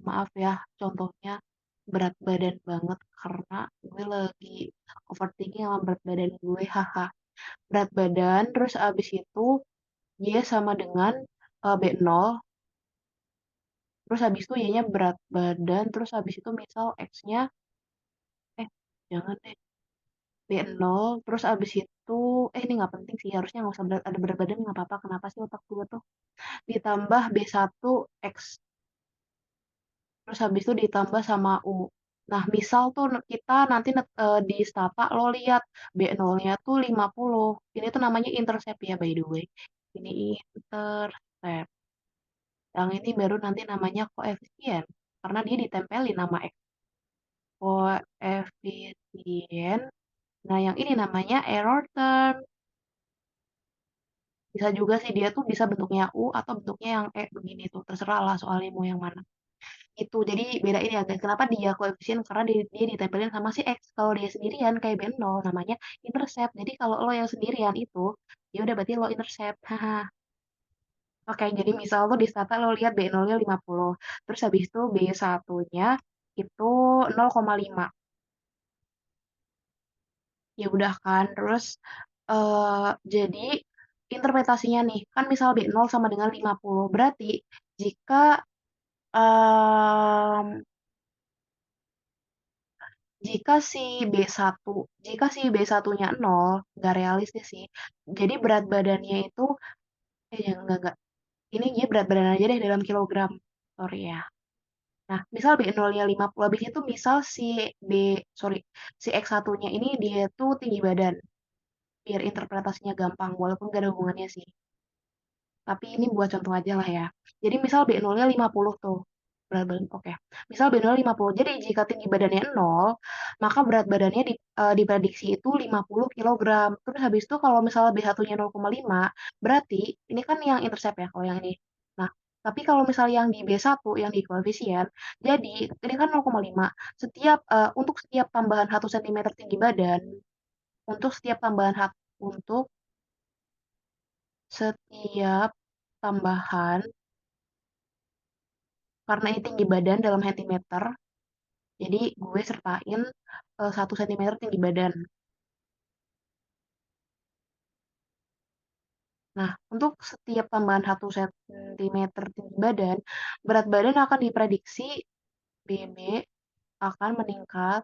maaf ya, contohnya berat badan banget karena gue lagi overthinking sama berat badan gue, haha. Berat badan, terus abis itu Y sama dengan B0, terus habis itu Y-nya berat badan, terus habis itu misal X-nya, jangan deh, B0, terus habis itu, ini nggak penting sih, harusnya nggak usah ada berat badan, nggak apa-apa, kenapa sih otak gue tuh, ditambah B1X, terus habis itu ditambah sama U. Nah, misal tuh kita nanti di stata lo lihat B0-nya tuh 50, ini tuh namanya intercept ya by the way, ini intercept. Yang ini baru nanti namanya koefisien, karena dia ditempelin nama X. Koefisien. Nah, yang ini namanya error term. Bisa juga sih dia tuh bisa bentuknya U atau bentuknya yang begini tuh. Terserah lah soalnya mau yang mana. Itu, jadi beda ini ya guys. Kenapa dia koefisien? Karena dia ditempelin sama si X. Kalau dia sendirian kayak B0 namanya intercept. Jadi kalau lo yang sendirian itu, ya udah berarti lo intercept. Haha. Oke, jadi misal tuh di stata lo lihat B0-nya 50. Terus habis itu B1-nya itu 0,5. Ya udah kan, terus jadi interpretasinya nih, kan misal B0 sama dengan 50, berarti jika em, jika si B1 jika si B1-nya 0, nggak realistis sih. Jadi berat badannya itu, ya enggak, ini dia berat badan aja deh dalam kilogram, sorry ya. Nah, misal B0-nya 50, habis itu misal si X1-nya ini dia tuh tinggi badan. Biar interpretasinya gampang, walaupun gak ada hubungannya sih. Tapi ini buat contoh aja lah ya. Jadi misal B0-nya 50 tuh. Berat badan, oke. Misal B0-nya 50. Jadi jika tinggi badannya 0, maka berat badannya diprediksi itu 50 kilogram. Terus habis itu kalau misalnya B1-nya 0,5, berarti ini kan yang intercept ya kalau yang ini. Nah, tapi kalau misalnya yang di B1, yang di koefisien, jadi ini kan 0,5. Untuk setiap tambahan 1 cm tinggi badan, untuk setiap tambahan untuk setiap tambahan, karena ini tinggi badan dalam centimeter, jadi gue sertain 1 cm tinggi badan. Nah, untuk setiap tambahan 1 cm tinggi badan, berat badan akan diprediksi BB akan meningkat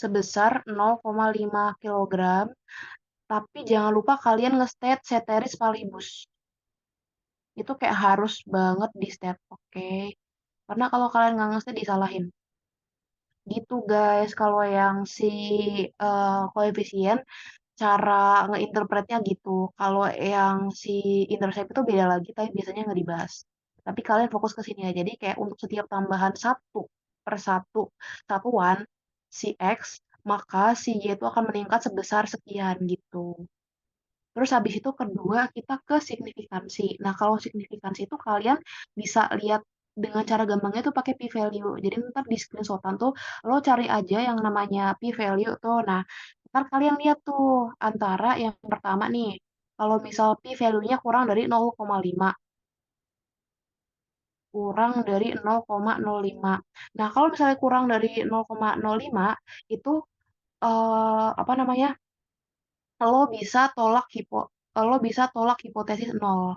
sebesar 0,5 kg, tapi jangan lupa kalian nge-state ceteris paribus. Itu kayak harus banget di-state, oke? Karena kalau kalian nggak nge-state disalahin. Gitu guys, kalau yang si koefisien cara ngeinterpretnya gitu. Kalau yang si intercept itu beda lagi, tapi biasanya nggak dibahas. Tapi kalian fokus ke sini aja. Jadi kayak untuk setiap tambahan satu per satu satuan si X, maka si Y itu akan meningkat sebesar sekian gitu. Terus habis itu kedua kita ke signifikansi. Nah, kalau signifikansi itu kalian bisa lihat dengan cara gampangnya tuh pakai p-value. Jadi ntar di screenshotan tuh lo cari aja yang namanya p-value tuh. Nah, ntar kalian lihat tuh antara yang pertama nih. Kalau misal p-value-nya kurang dari 0,5, kurang dari 0,05. Nah, kalau misalnya kurang dari 0,05 itu apa namanya? Lo bisa tolak hipotesis nol.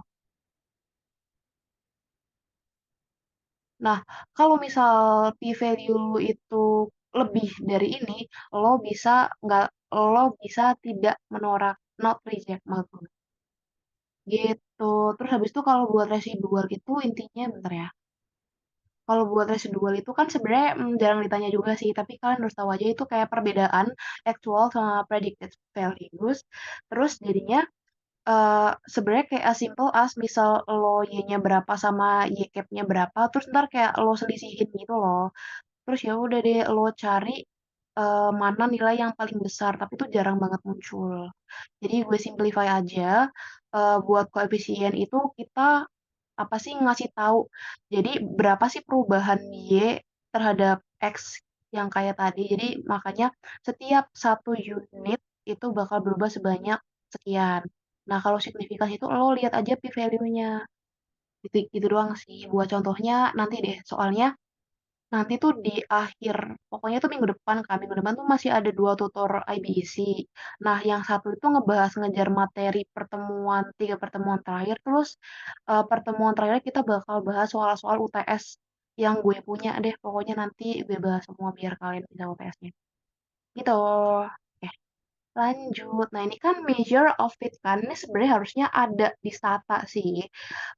Nah, kalau misal p-value itu lebih dari ini, lo bisa nggak lo bisa tidak menolak, not reject maksudnya. Gitu. Terus habis itu kalau buat residual itu intinya bentar ya. Kalau buat residual itu kan sebenarnya jarang ditanya juga sih, tapi kalian harus tahu aja itu kayak perbedaan actual sama predicted values. Terus jadinya sebenarnya kayak as simple as misal lo y-nya berapa sama y cap-nya berapa, terus ntar kayak lo selisihin gitu loh. Terus ya udah deh lo cari mana nilai yang paling besar, tapi itu jarang banget muncul. Jadi gue simplify aja, buat koefisien itu kita apa sih ngasih tahu. Jadi berapa sih perubahan Y terhadap X yang kayak tadi. Jadi makanya setiap satu unit itu bakal berubah sebanyak sekian. Nah, kalau signifikan itu lo lihat aja p-value-nya. Gitu, gitu doang sih. Buat contohnya nanti deh, soalnya nanti tuh di akhir, pokoknya tuh minggu depan kan, minggu depan tuh masih ada 2 tutor IBC. Nah, yang satu itu ngejar materi tiga pertemuan terakhir, terus pertemuan terakhir kita bakal bahas soal-soal UTS yang gue punya deh, pokoknya nanti gue bahas semua biar kalian bisa UTS-nya. Gitu. Oke, lanjut. Nah, ini kan measure of fit kan. Ini sebenarnya harusnya ada di Stata sih.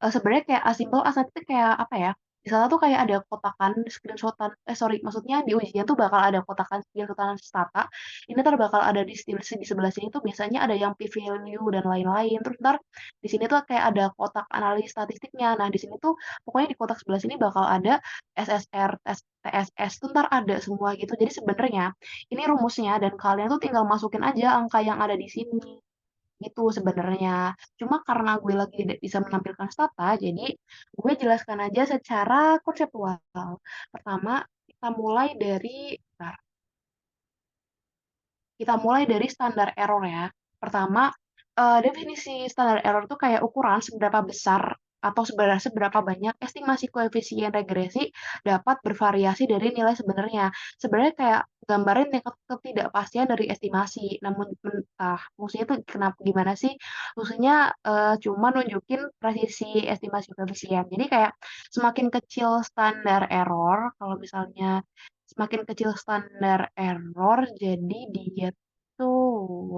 Sebenarnya kayak as simple as nanti kayak apa ya? Di Stata tuh kayak ada kotakan screenshotan. Sorry, maksudnya di ujian tuh bakal ada kotakan screenshotan Stata. Ini ntar bakal ada di sebelah sini tuh biasanya ada yang p-value dan lain-lain. Terus ntar di sini tuh kayak ada kotak analis statistiknya. Nah, di sini tuh pokoknya di kotak sebelah sini bakal ada SSR, TSS tuh ntar ada semua gitu. Jadi sebenarnya ini rumusnya dan kalian tuh tinggal masukin aja angka yang ada di sini. Gitu sebenarnya. Cuma karena gue lagi tidak bisa menampilkan stata, jadi gue jelaskan aja secara konseptual. Pertama, kita mulai dari bentar, kita mulai dari standar error ya. Pertama, definisi standar error itu kayak ukuran seberapa besar atau seberapa banyak estimasi koefisien regresi dapat bervariasi dari nilai sebenarnya. Sebenarnya kayak gambarin tingkat ketidakpastian dari estimasi. Namun, maksudnya itu kenapa gimana sih? Maksudnya cuma nunjukin presisi estimasi koefisien. Jadi kayak semakin kecil standar error, kalau misalnya semakin kecil standar error, jadi dia tuh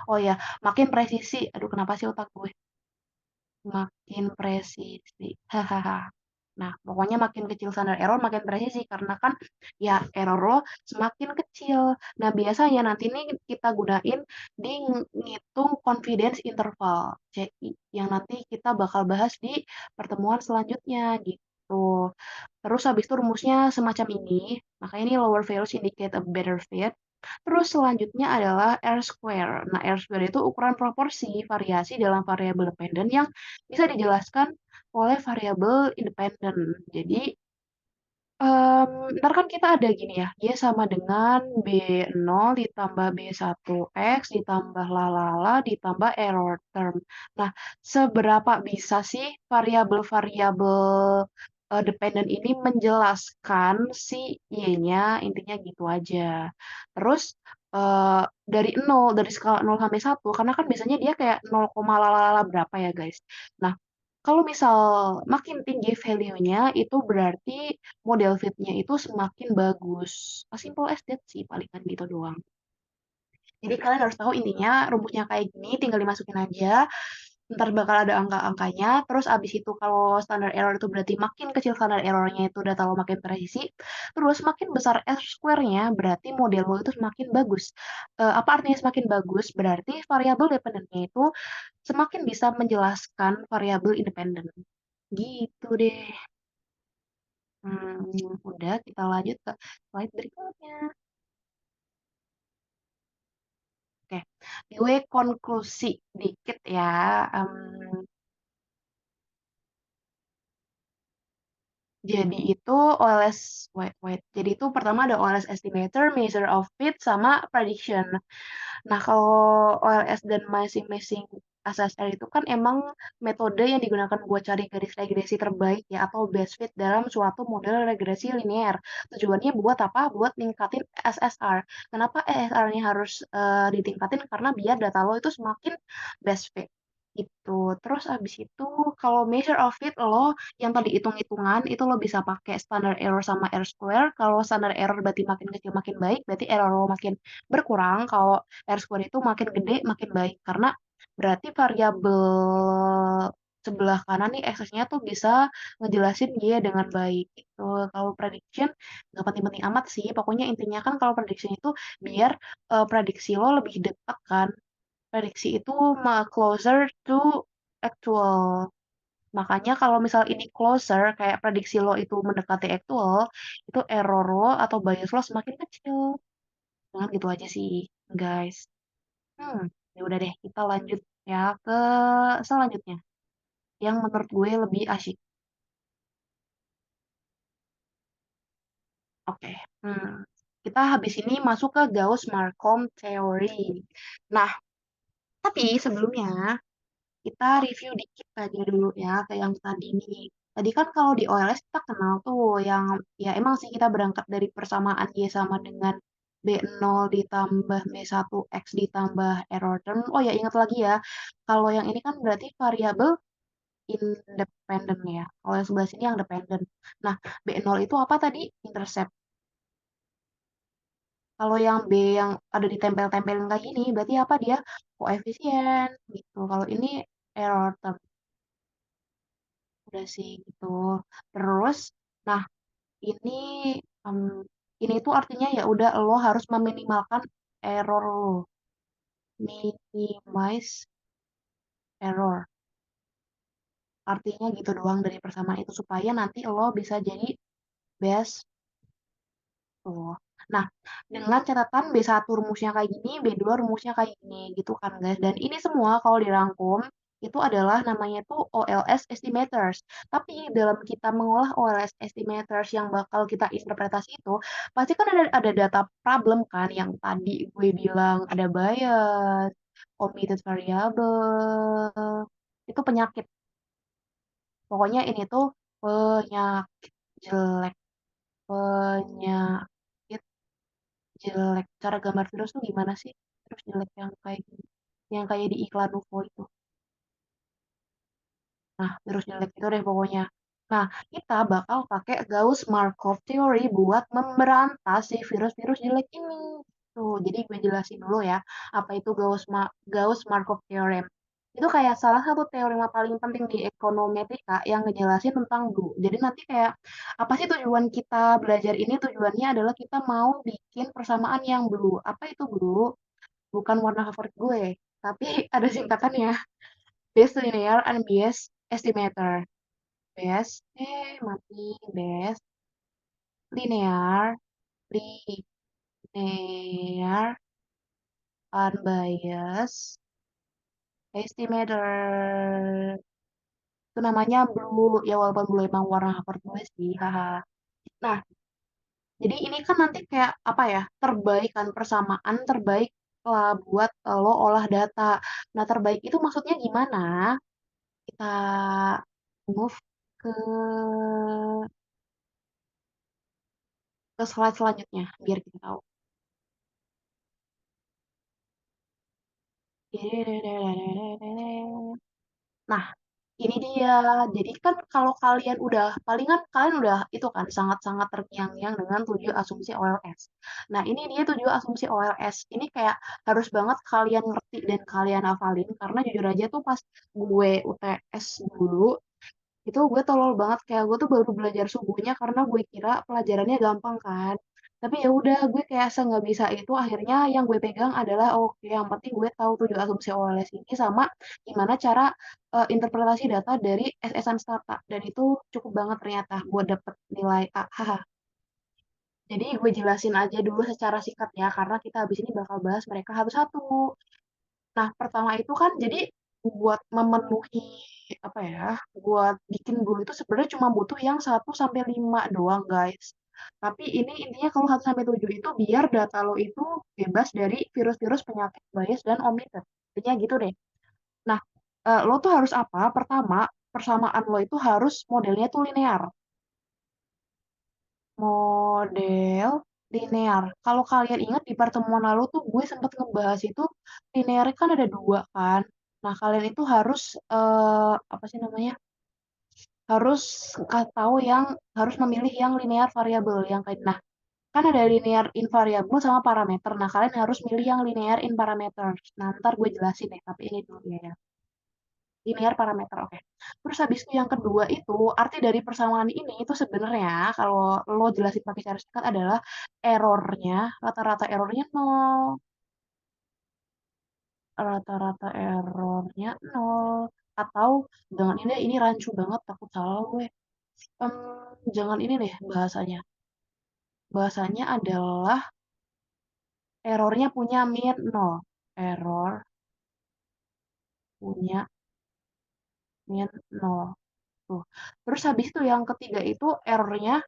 Oh ya, makin presisi. Aduh, kenapa sih otak gue? Makin presisi. Hahaha. Nah, pokoknya makin kecil standar error, makin presisi. Karena kan ya error lo semakin kecil. Nah, biasanya nanti nih kita gunain di ngitung confidence interval. CI. Yang nanti kita bakal bahas di pertemuan selanjutnya gitu. Terus habis itu rumusnya semacam ini. Makanya ini lower values indicate a better fit. Terus selanjutnya adalah R square. Nah, R square itu ukuran proporsi variasi dalam variabel dependen yang bisa dijelaskan oleh variabel independen. Jadi, ntar kan kita ada gini ya, Y sama dengan B0 ditambah B1X ditambah lalala ditambah error term. Nah, seberapa bisa sih variabel-variabel dependen ini menjelaskan si Y-nya, intinya gitu aja. Terus, dari 0, dari skala 0 sampai 1, karena kan biasanya dia kayak 0, lalala berapa ya guys. Nah, kalau misal makin tinggi value-nya, itu berarti model fit-nya itu semakin bagus. As simple as that sih, palingan gitu doang. Jadi kalian harus tahu intinya rumusnya kayak gini, tinggal dimasukin aja. Ntar bakal ada angka-angkanya. Terus abis itu kalau standar error itu berarti makin kecil standar errornya itu data lo makin presisi. Terus makin besar R square-nya berarti model lo itu semakin bagus. Apa artinya semakin bagus? Berarti variabel dependennya itu semakin bisa menjelaskan variabel independen. Gitu deh. Udah kita lanjut ke slide berikutnya. Oke, gue konklusi dikit ya. Jadi itu OLS, wait. Jadi itu pertama ada OLS estimator, measure of fit, sama prediction. Nah, kalau OLS dan masing-masing SSR itu kan emang metode yang digunakan buat cari garis regresi terbaik ya atau best fit dalam suatu model regresi linear. Tujuannya buat apa? Buat ningkatin SSR. Kenapa SSR-nya harus ditingkatin? Karena biar data lo itu semakin best fit. Gitu. Terus abis itu kalau measure of fit lo yang tadi hitung-hitungan itu lo bisa pakai standard error sama R square. Kalau standard error berarti makin kecil makin baik, berarti error lo makin berkurang. Kalau R square itu makin gede makin baik karena berarti variabel sebelah kanan nih XS-nya tuh bisa ngejelasin dia dengan baik gitu. Kalau prediction nggak penting-penting amat sih. Pokoknya intinya kan kalau prediction itu biar prediksi lo lebih dekat kan. Prediksi itu closer to actual. Makanya kalau misal ini closer, kayak prediksi lo itu mendekati actual, itu error lo atau bias lo semakin kecil. Nah, gitu aja sih, guys. Hmm, ya udah deh, kita lanjut ya ke selanjutnya, yang menurut gue lebih asyik. Oke, kita habis ini masuk ke Gauss-Markov Theory. Nah, tapi sebelumnya kita review dikit aja dulu ya, ke yang tadi nih. Tadi kan kalau di OLS kita kenal tuh yang, ya emang sih kita berangkat dari persamaan Y sama dengan B0 ditambah B1X ditambah error term. Oh ya, ingat lagi ya, kalau yang ini kan berarti variabel independen ya. Kalau yang sebelah sini yang dependen. Nah, B0 itu apa tadi? Intercept. Kalau yang B yang ada ditempel-tempelin kayak gini, berarti apa dia? Koefisien gitu. Kalau ini error term. Udah sih gitu. Terus, nah ini em, ini tuh artinya ya udah lo harus meminimalkan error lo. Minimize error. Artinya gitu doang dari persamaan itu supaya nanti lo bisa jadi best. Tuh. Nah, dengan catatan B1 rumusnya kayak gini, B2 rumusnya kayak gini, gitu kan guys. Dan ini semua kalau dirangkum, itu adalah namanya tuh OLS estimators. Tapi dalam kita mengolah OLS estimators yang bakal kita interpretasi itu, pasti kan ada data problem kan, yang tadi gue bilang ada bias, omitted variable, itu penyakit. Pokoknya ini tuh penyakit jelek, penyakit jelek. Cara gambar virus tuh gimana sih? Virus jelek yang kayak gini. Yang kayak di iklan UFO itu. Nah, virus jelek itu deh pokoknya. Nah, kita bakal pakai Gauss-Markov Theory buat memberantas si virus-virus jelek ini. itu. Jadi gue jelasin dulu ya, apa itu Gauss-Markov Theorem. Itu kayak salah satu teorema paling penting di ekonometrika yang ngejelasin tentang blue. Jadi nanti kayak apa sih tujuan kita belajar ini? Tujuannya adalah kita mau bikin persamaan yang blue. Apa itu blue? Bukan warna favorit gue, tapi ada singkatannya. Best Linear Unbiased Estimator. Best, mati, Best Linear, Linear Unbiased Estimator. Itu namanya blue, ya walaupun blue emang warna favorit gue sih, haha. Nah, jadi ini kan nanti kayak apa ya, terbaik kan, persamaan terbaik lah buat lo olah data. Nah, terbaik itu maksudnya gimana? Kita move ke slide selanjutnya, biar kita tahu. Nah, ini dia. Jadi kan kalau kalian udah, palingan kalian udah itu kan sangat-sangat terngiang-ngiang dengan 7 asumsi OLS. Nah, ini dia 7 asumsi OLS. Ini kayak harus banget kalian ngerti dan kalian hafalin karena jujur aja tuh pas gue UTS dulu itu gue tolol banget kayak gue tuh baru belajar subuhnya karena gue kira pelajarannya gampang kan tapi ya udah gue kayak nggak bisa itu akhirnya yang gue pegang adalah oke yang penting gue tahu 7 asumsi OLS ini sama gimana cara interpretasi data dari SSan Stata dan itu cukup banget ternyata gue dapet nilai A. Haha. Jadi gue jelasin aja dulu secara singkat ya karena kita habis ini bakal bahas mereka satu-satu. Nah, pertama itu kan jadi buat memenuhi apa ya, buat bikin glue itu sebenarnya cuma butuh yang 1 sampai 5 doang, guys. Tapi ini intinya kalau 1 sampai 7 itu biar data lo itu bebas dari virus-virus penyakit bias dan omitted. Intinya gitu deh. Nah, lo tuh harus apa? Pertama, persamaan lo itu harus modelnya tuh linear. Model linear. Kalau kalian ingat di pertemuan lalu tuh gue sempat ngebahas itu linear kan ada dua kan. Nah kalian itu harus apa sih namanya? Harus tahu yang harus memilih yang linear variabel yang kayak nah kan ada linear invariable sama parameter. Nah kalian harus milih yang linear in parameters. Nah ntar gue jelasin deh tapi ini dulu ya. Linear parameter, oke. Terus habis itu yang kedua itu, arti dari persamaan ini itu sebenarnya kalau lo jelasin pakai cara singkat adalah errornya, rata-rata errornya nol, rata-rata errornya nol, atau jangan ini rancu banget, takut salah gue. Jangan ini deh bahasanya. Bahasanya adalah errornya punya min nol. Error punya min nol. Tuh. Terus habis itu yang ketiga itu errornya.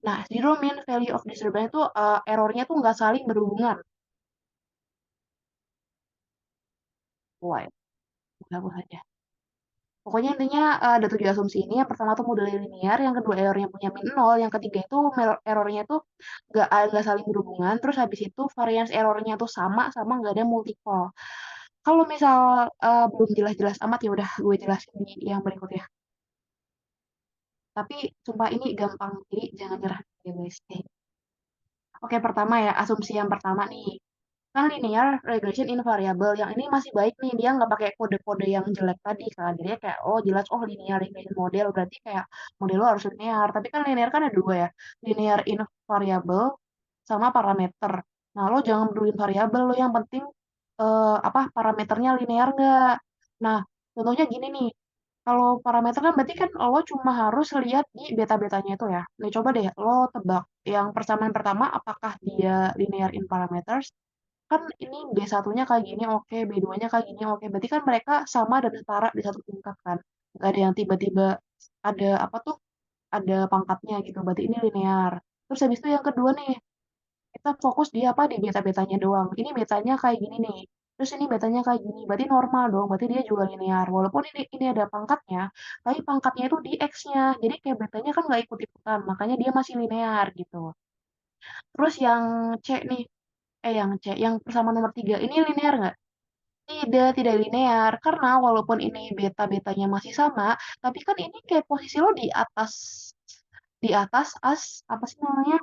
Nah, zero mean value of disturbance itu errornya tuh nggak saling berhubungan. Why? Hapus aja. Pokoknya intinya ada 7 asumsi ini. Yang pertama tuh model linear, yang kedua errornya punya min nol, yang ketiga itu errornya tuh nggak saling berhubungan. Terus habis itu variance errornya tuh sama nggak ada multiple. Kalau misal belum jelas-jelas amat ya udah gue jelasin di yang berikutnya. Tapi sumpah ini gampang, jadi jangan nyerah ya guys. Oke, pertama ya, asumsi yang pertama nih. Kan linear regression invariable yang ini masih baik nih dia nggak pakai kode-kode yang jelek tadi kan jadi kayak oh jelas oh linear regression model berarti kayak model lo harus linear tapi kan linear kan ada dua ya linear invariable sama parameter nah lo jangan peduli variabel lo yang penting apa parameternya linear nggak nah contohnya gini nih kalau parameter kan berarti kan lo cuma harus lihat di beta-betanya itu ya. Nih coba deh lo tebak yang persamaan pertama apakah dia linear in parameters kan ini B1-nya kayak gini oke, B2-nya kayak gini oke. Berarti kan mereka sama dan setara di satu tingkat kan. Gak ada yang tiba-tiba ada apa tuh, ada pangkatnya gitu. Berarti ini linear. Terus habis itu yang kedua nih, kita fokus di apa di beta-betanya doang. Ini betanya kayak gini nih. Terus ini betanya kayak gini. Berarti normal dong. Berarti dia juga linear. Walaupun ini ada pangkatnya, tapi pangkatnya itu di X-nya. Jadi kayak betanya kan nggak ikut-ikutan. Makanya dia masih linear gitu. Terus yang C nih, yang C, yang persamaan nomor 3, ini linear nggak? Tidak linear. Karena walaupun ini beta-betanya masih sama, tapi kan ini kayak posisi lo di atas as, apa sih namanya?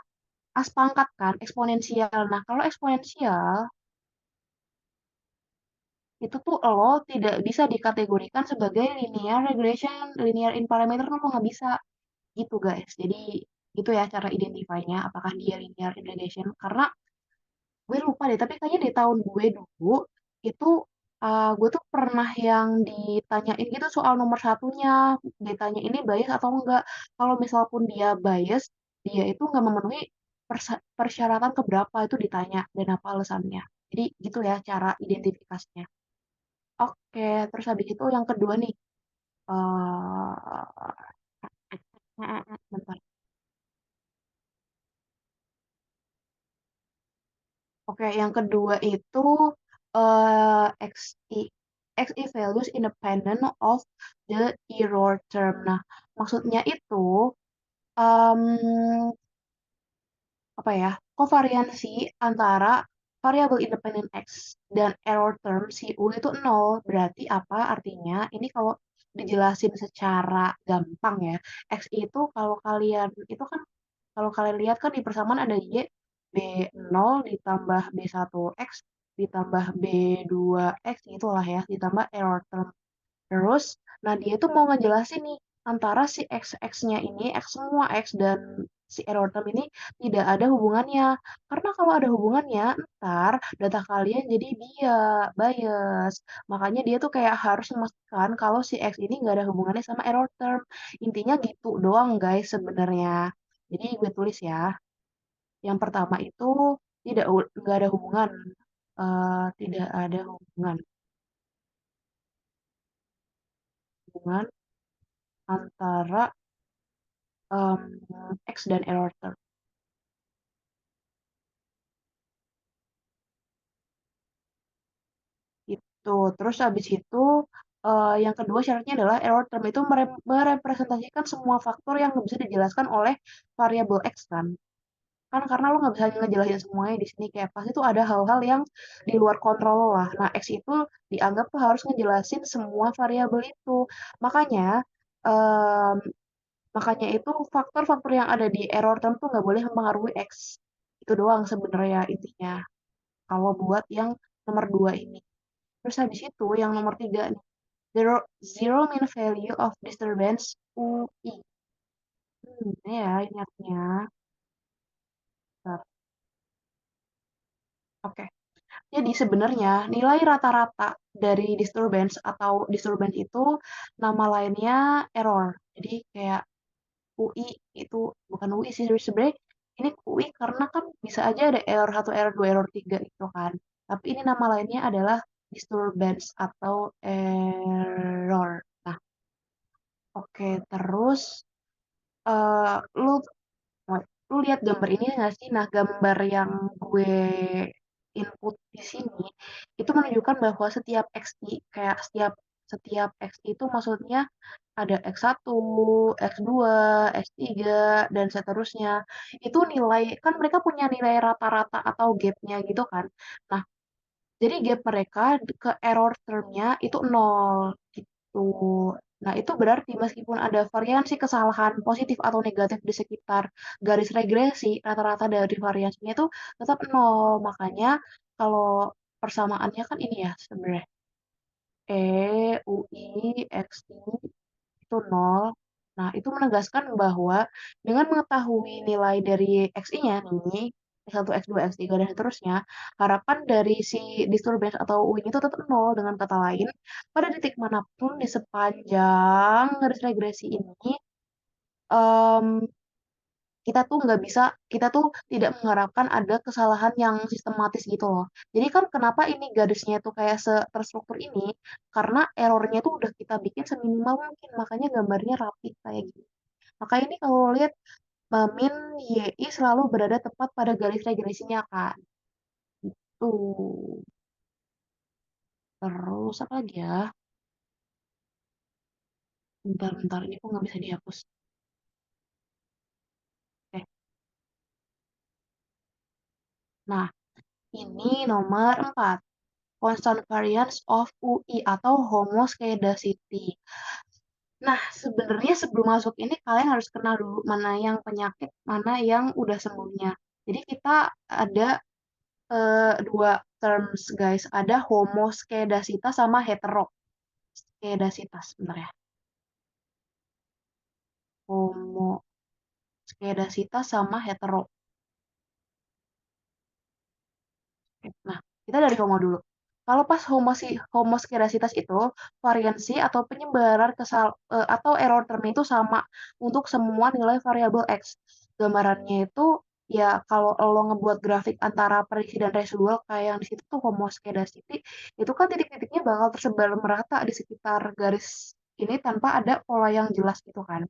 as pangkat kan, eksponensial. Nah, kalau eksponensial, itu tuh lo tidak bisa dikategorikan sebagai linear regression, linear in parameter lo nggak bisa gitu guys. Jadi gitu ya cara identify-nya apakah dia linear in regression karena gue lupa deh tapi kayaknya di tahun gue dulu itu gue tuh pernah yang ditanyain gitu soal nomor satunya ditanya ini bias atau enggak kalau misal pun dia bias dia itu nggak memenuhi persyaratan keberapa itu ditanya dan apa alasannya jadi gitu ya cara identifikasinya oke terus habis itu yang kedua nih bentar. Oke, yang kedua itu XI. XI values independent of the error term. Nah, maksudnya itu em, apa ya? Kovariansi antara variabel independen X dan error term si U itu nol. Berarti apa artinya? Ini kalau dijelasin secara gampang ya. X itu kalau kalian itu kan kalau kalian lihat kan di persamaan ada Y, B0 ditambah B1X ditambah B2X itulah ya, ditambah error term. Terus, nah dia tuh mau ngejelasin nih, antara si X-X-nya ini, X semua X dan si error term ini tidak ada hubungannya. Karena kalau ada hubungannya, ntar data kalian jadi dia bias. Makanya dia tuh kayak harus memastikan kalau si X ini nggak ada hubungannya sama error term. Intinya gitu doang guys sebenarnya. Jadi gue tulis ya. Yang pertama itu nggak ada hubungan. Tidak ada hubungan antara X dan error term. Itu. Terus habis itu yang kedua syaratnya adalah error term itu merepresentasikan semua faktor yang bisa dijelaskan oleh variabel X kan. Kan karena lo nggak bisa ngejelasin semuanya di sini kayak pasti tuh ada hal-hal yang di luar kontrol lo lah. Nah, X itu dianggap tuh harus ngejelasin semua variabel itu. Makanya em, makanya itu faktor-faktor yang ada di error term tuh nggak boleh mempengaruhi X. Itu doang sebenarnya intinya. Kalau buat yang nomor dua ini. Terus habis itu yang nomor tiga nih. Zero mean value of disturbance UI. Ini ya ingatnya. Bentar. Oke. Jadi sebenarnya nilai rata-rata dari disturbance atau disturbance itu nama lainnya error. Jadi kayak UI itu bukan UI sih sebenarnya ini UI karena kan bisa aja ada error satu, error 2, error 3 gitu kan. Tapi ini nama lainnya adalah disturbance atau error. Nah, oke, terus lu lu lihat gambar ini nggak sih? Nah, gambar yang gue input di sini itu menunjukkan bahwa setiap XI kayak setiap XI itu maksudnya ada X1, X2, X3 dan seterusnya. Itu nilai kan mereka punya nilai rata-rata atau gapnya gitu kan. Nah, jadi gap mereka ke error termnya itu nol gitu. Nah, itu berarti meskipun ada variansi kesalahan positif atau negatif di sekitar garis regresi, rata-rata dari variasinya itu tetap nol. Makanya kalau persamaannya kan ini ya sebenarnya. E, UI, XI itu nol. Nah, itu menegaskan bahwa dengan mengetahui nilai dari XI-nya nih, X1, X2, X3, dan seterusnya, harapan dari si disturbance atau UI itu tetap nol. Dengan kata lain, pada titik manapun di sepanjang garis regresi ini, em, kita tuh tidak mengharapkan ada kesalahan yang sistematis gitu loh. Jadi kan kenapa ini garisnya tuh kayak terstruktur ini? Karena errornya tuh udah kita bikin seminimal mungkin, makanya gambarnya rapi kayak gini. Makanya ini kalau lihat min YI selalu berada tepat pada garis regresinya kan. Tuh. Terus apa lagi ya? Bentar-bentar, ini kok nggak bisa dihapus. Oke. Nah, ini nomor 4. Constant variance of UI atau homoscedasticity. Nah, sebenarnya sebelum masuk ini kalian harus kenal dulu mana yang penyakit, mana yang udah sembuhnya. Jadi kita ada dua terms guys, ada homoskedasitas sama heteroskedasitas. Bentar ya. Homoskedasitas sama hetero. Nah, kita dari homo dulu. Kalau pas homoskedasitas itu, variansi atau penyebaran atau error term itu sama untuk semua nilai variabel X. Gambarannya itu, ya kalau lo ngebuat grafik antara prediksi dan residual, kayak yang di situ tuh homoskedasiti, itu kan titik-titiknya bakal tersebar merata di sekitar garis ini tanpa ada pola yang jelas gitu kan.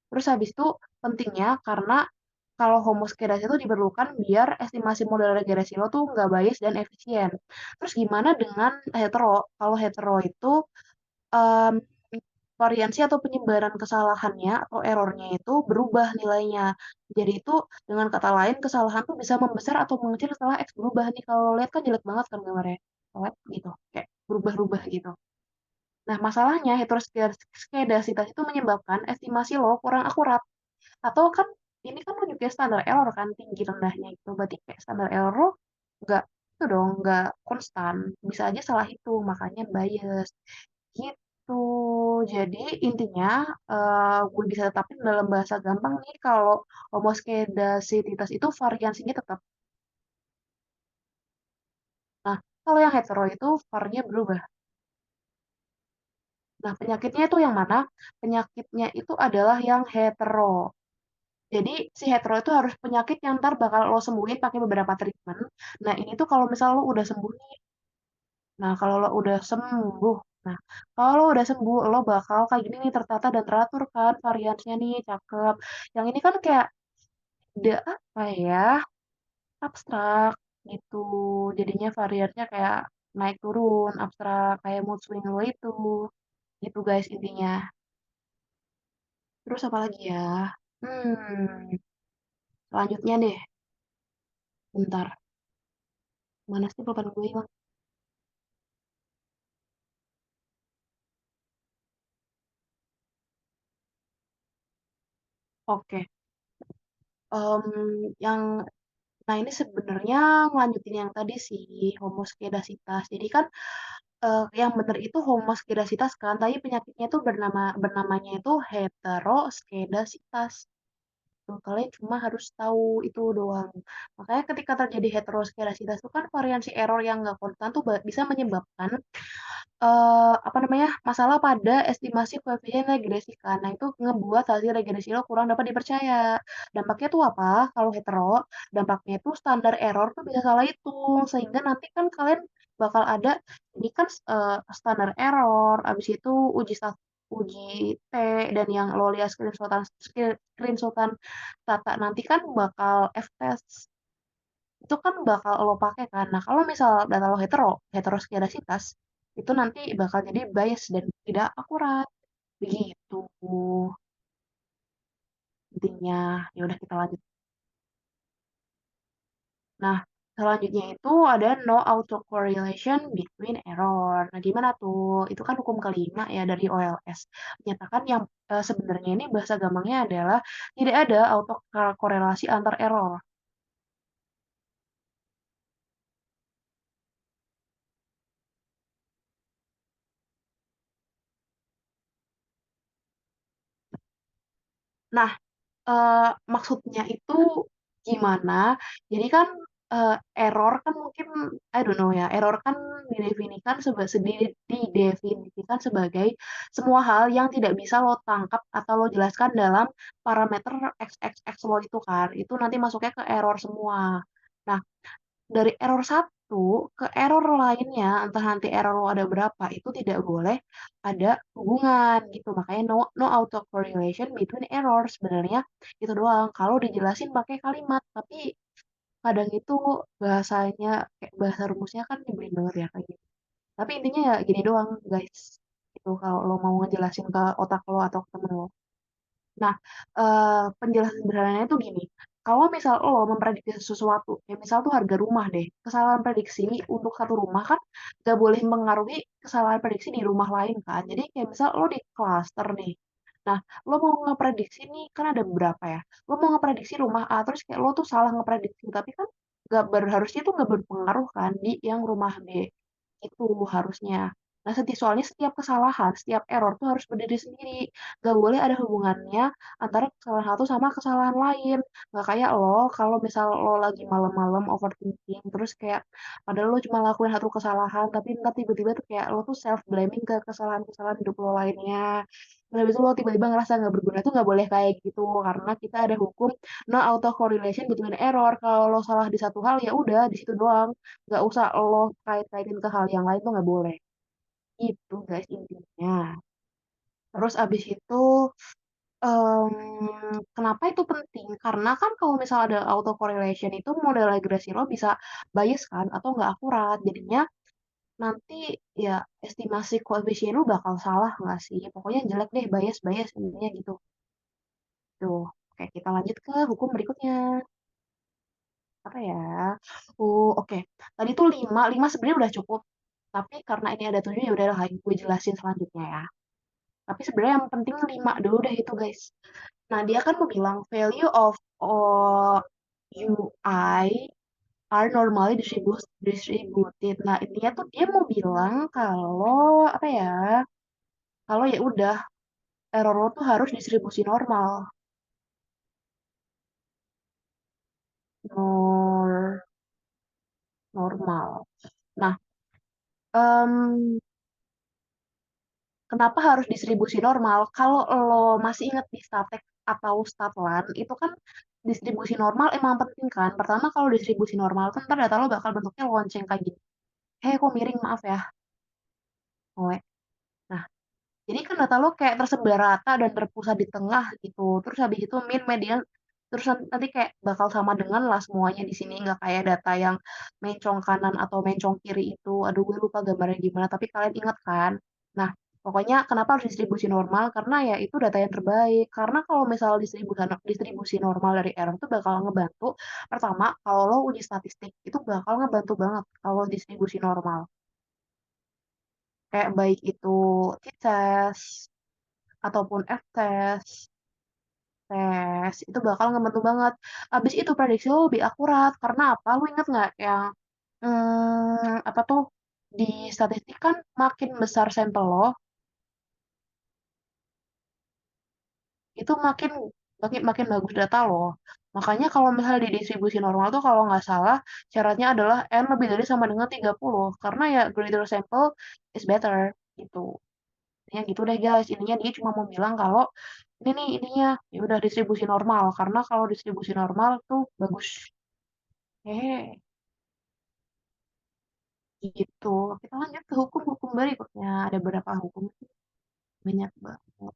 Terus habis itu pentingnya karena kalau homoskedasi itu diperlukan biar estimasi model regresi lo tuh nggak bias dan efisien. Terus gimana dengan hetero? Kalau hetero itu em, variansi atau penyebaran kesalahannya atau errornya itu berubah nilainya. Jadi itu dengan kata lain kesalahan tuh bisa membesar atau mengecil setelah X berubah nih. Kalau lihat kan jelek banget kan gambarnya. Lihat gitu, kayak berubah-ubah gitu. Nah, masalahnya heteroskedasitas itu menyebabkan estimasi lo kurang akurat. Atau kan ini kan lo juga standar error kan tinggi rendahnya itu. Berarti kayak standar error lo nggak itu dong, nggak konstan. Bisa aja salah hitung, makanya bias. Gitu. Jadi intinya gue bisa tetapin dalam bahasa gampang nih kalau homoskedasitas itu variansinya tetap. Nah, kalau yang hetero itu varnya berubah. Nah, penyakitnya itu yang mana? Penyakitnya itu adalah yang hetero. Jadi si hetero itu harus penyakit yang ntar bakal lo sembuhin pakai beberapa treatment. Nah, ini tuh kalau misal lo udah sembuh nih. Nah, kalau lo udah sembuh. Nah, kalau lo udah sembuh, lo bakal kayak gini nih tertata dan teratur kan variannya nih, cakep. Yang ini kan kayak de apa ya? Abstrak gitu. Jadinya variannya kayak naik turun, abstrak kayak mood swing lo itu. Gitu guys intinya. Terus apa lagi ya? Hmm, selanjutnya deh. Bentar. Mana sih papan gue hilang? Oke. Em, yang nah ini sebenarnya ngelanjutin yang tadi sih homoskedasitas. Jadi kan yang benar itu homoskedasitas kan, tapi penyakitnya itu bernamanya itu heteroskedasitas. Tuh, kalian cuma harus tahu itu doang. Makanya ketika terjadi heteroskedasitas itu kan variansi error yang nggak konstan tuh bisa menyebabkan apa namanya masalah pada estimasi koefisien regresi kan. Nah itu ngebuat hasil regresi lo kurang dapat dipercaya. Dampaknya tuh apa? Kalau hetero, dampaknya itu standar error tuh bisa salah hitung sehingga nanti kan kalian bakal ada ini kan standar error, abis itu uji T dan yang lo lihat screenshotan Tata nanti kan bakal F-test itu kan bakal lo pakai kan. Nah, kalau misal data lo heteroskedasitas, itu nanti bakal jadi bias dan tidak akurat. Begitu intinya. Ya udah kita lanjut. Nah, selanjutnya itu ada no autocorrelation between error. Nah, gimana tuh? Itu kan hukum kelima ya dari OLS. Menyatakan yang sebenarnya ini bahasa gampangnya adalah tidak ada autokorelasi antar error. Nah, maksudnya itu gimana? Jadi kan eh, error kan mungkin I don't know ya. Error kan didefinisikan sebagai semua hal yang tidak bisa lo tangkap atau lo jelaskan dalam parameter XXX lo itu kan. Itu nanti masuknya ke error semua. Nah, dari error satu ke error lainnya, entah nanti error lo ada berapa, itu tidak boleh ada hubungan gitu. Makanya no autocorrelation between error sebenarnya itu doang. Kalau dijelasin pakai kalimat, tapi kadang itu bahasanya kayak bahasa rumusnya kan nyebelin banget ya kayak gitu. Tapi intinya ya gini doang, guys. Itu kalau lo mau ngejelasin ke otak lo atau ke temen lo. Nah, penjelasan sederhananya itu gini. Kalau misal lo memprediksi sesuatu, ya misal tuh harga rumah deh, kesalahan prediksi untuk satu rumah kan gak boleh mengaruhi kesalahan prediksi di rumah lain kan. Jadi kayak misal lo di klaster nih. Nah, lo mau ngeprediksi nih, kan ada beberapa ya. Lo mau ngeprediksi rumah A, terus kayak lo tuh salah ngeprediksi, tapi kan harusnya tuh nggak berpengaruh kan di yang rumah B. Itu harusnya. Nah, soalnya setiap kesalahan, setiap error tuh harus berdiri sendiri. Gak boleh ada hubungannya antara kesalahan satu sama kesalahan lain. Nggak kayak lo, kalau misal lo lagi malam-malam overthinking, terus kayak padahal lo cuma lakuin satu kesalahan, tapi ntar tiba-tiba tuh kayak lo tuh self-blaming ke kesalahan-kesalahan hidup lo lainnya. Nah, habis itu lo tiba-tiba ngerasa nggak berguna tuh nggak boleh kayak gitu, karena kita ada hukum no auto correlation between error. Kalau lo salah di satu hal ya udah di situ doang, nggak usah lo kait-kaitin ke hal yang lain tuh nggak boleh. Itu guys intinya. Terus abis itu kenapa itu penting? Karena kan kalau misal ada auto correlation itu model regresi lo bisa bias kan atau nggak akurat. Jadinya nanti ya estimasi koefisien lu bakal salah nggak sih? Pokoknya jelek deh, bias-bias intinya gitu. Tuh, oke kita lanjut ke hukum berikutnya. Apa ya? Oke. Tadi tuh 5, 5 sebenarnya udah cukup. Tapi karena ini ada 7 ya udah lah, gue jelasin selanjutnya ya. Tapi sebenarnya yang penting 5 dulu deh itu guys. Nah, dia kan mau bilang value of UI are normally distributed. Nah, intinya tuh dia mau bilang kalau apa ya? Kalau ya udah error lo tuh harus distribusi normal. Nor normal. Nah, em, kenapa harus distribusi normal? Kalau lo masih ingat di statek atau statlan, itu kan distribusi normal emang penting kan? Pertama kalau distribusi normal kan ntar data lo bakal bentuknya lonceng kayak gini. Kok miring maaf ya. Oke. Nah, jadi kan data lo kayak tersebar rata dan terpusat di tengah gitu. Terus habis itu min, median, terus nanti kayak bakal sama dengan lah semuanya di sini. Nggak kayak data yang mencong kanan atau mencong kiri itu. Aduh gue lupa gambarnya gimana, tapi kalian ingat kan? Nah, pokoknya kenapa harus distribusi normal? Karena ya itu data yang terbaik. Karena kalau misal distribusi normal dari error itu bakal ngebantu. Pertama, kalau lo uji statistik, itu bakal ngebantu banget kalau distribusi normal. Kayak baik itu t-test, ataupun F-test, tes, itu bakal ngebantu banget. Abis itu prediksi lo lebih akurat. Karena apa? Lu inget nggak yang, apa tuh, di statistik kan makin besar sampel lo, itu makin makin makin bagus data lo. Makanya kalau misalnya di distribusi normal tuh kalau nggak salah, syaratnya adalah N lebih dari sama dengan 30. Karena ya greater sample is better, gitu. Ya gitu deh guys, intinya dia cuma mau bilang kalau ini nih ininya ya udah distribusi normal karena kalau distribusi normal tuh bagus. Gitu. Kita lanjut ke hukum-hukum berikutnya. Ada berapa hukum sih? Banyak banget.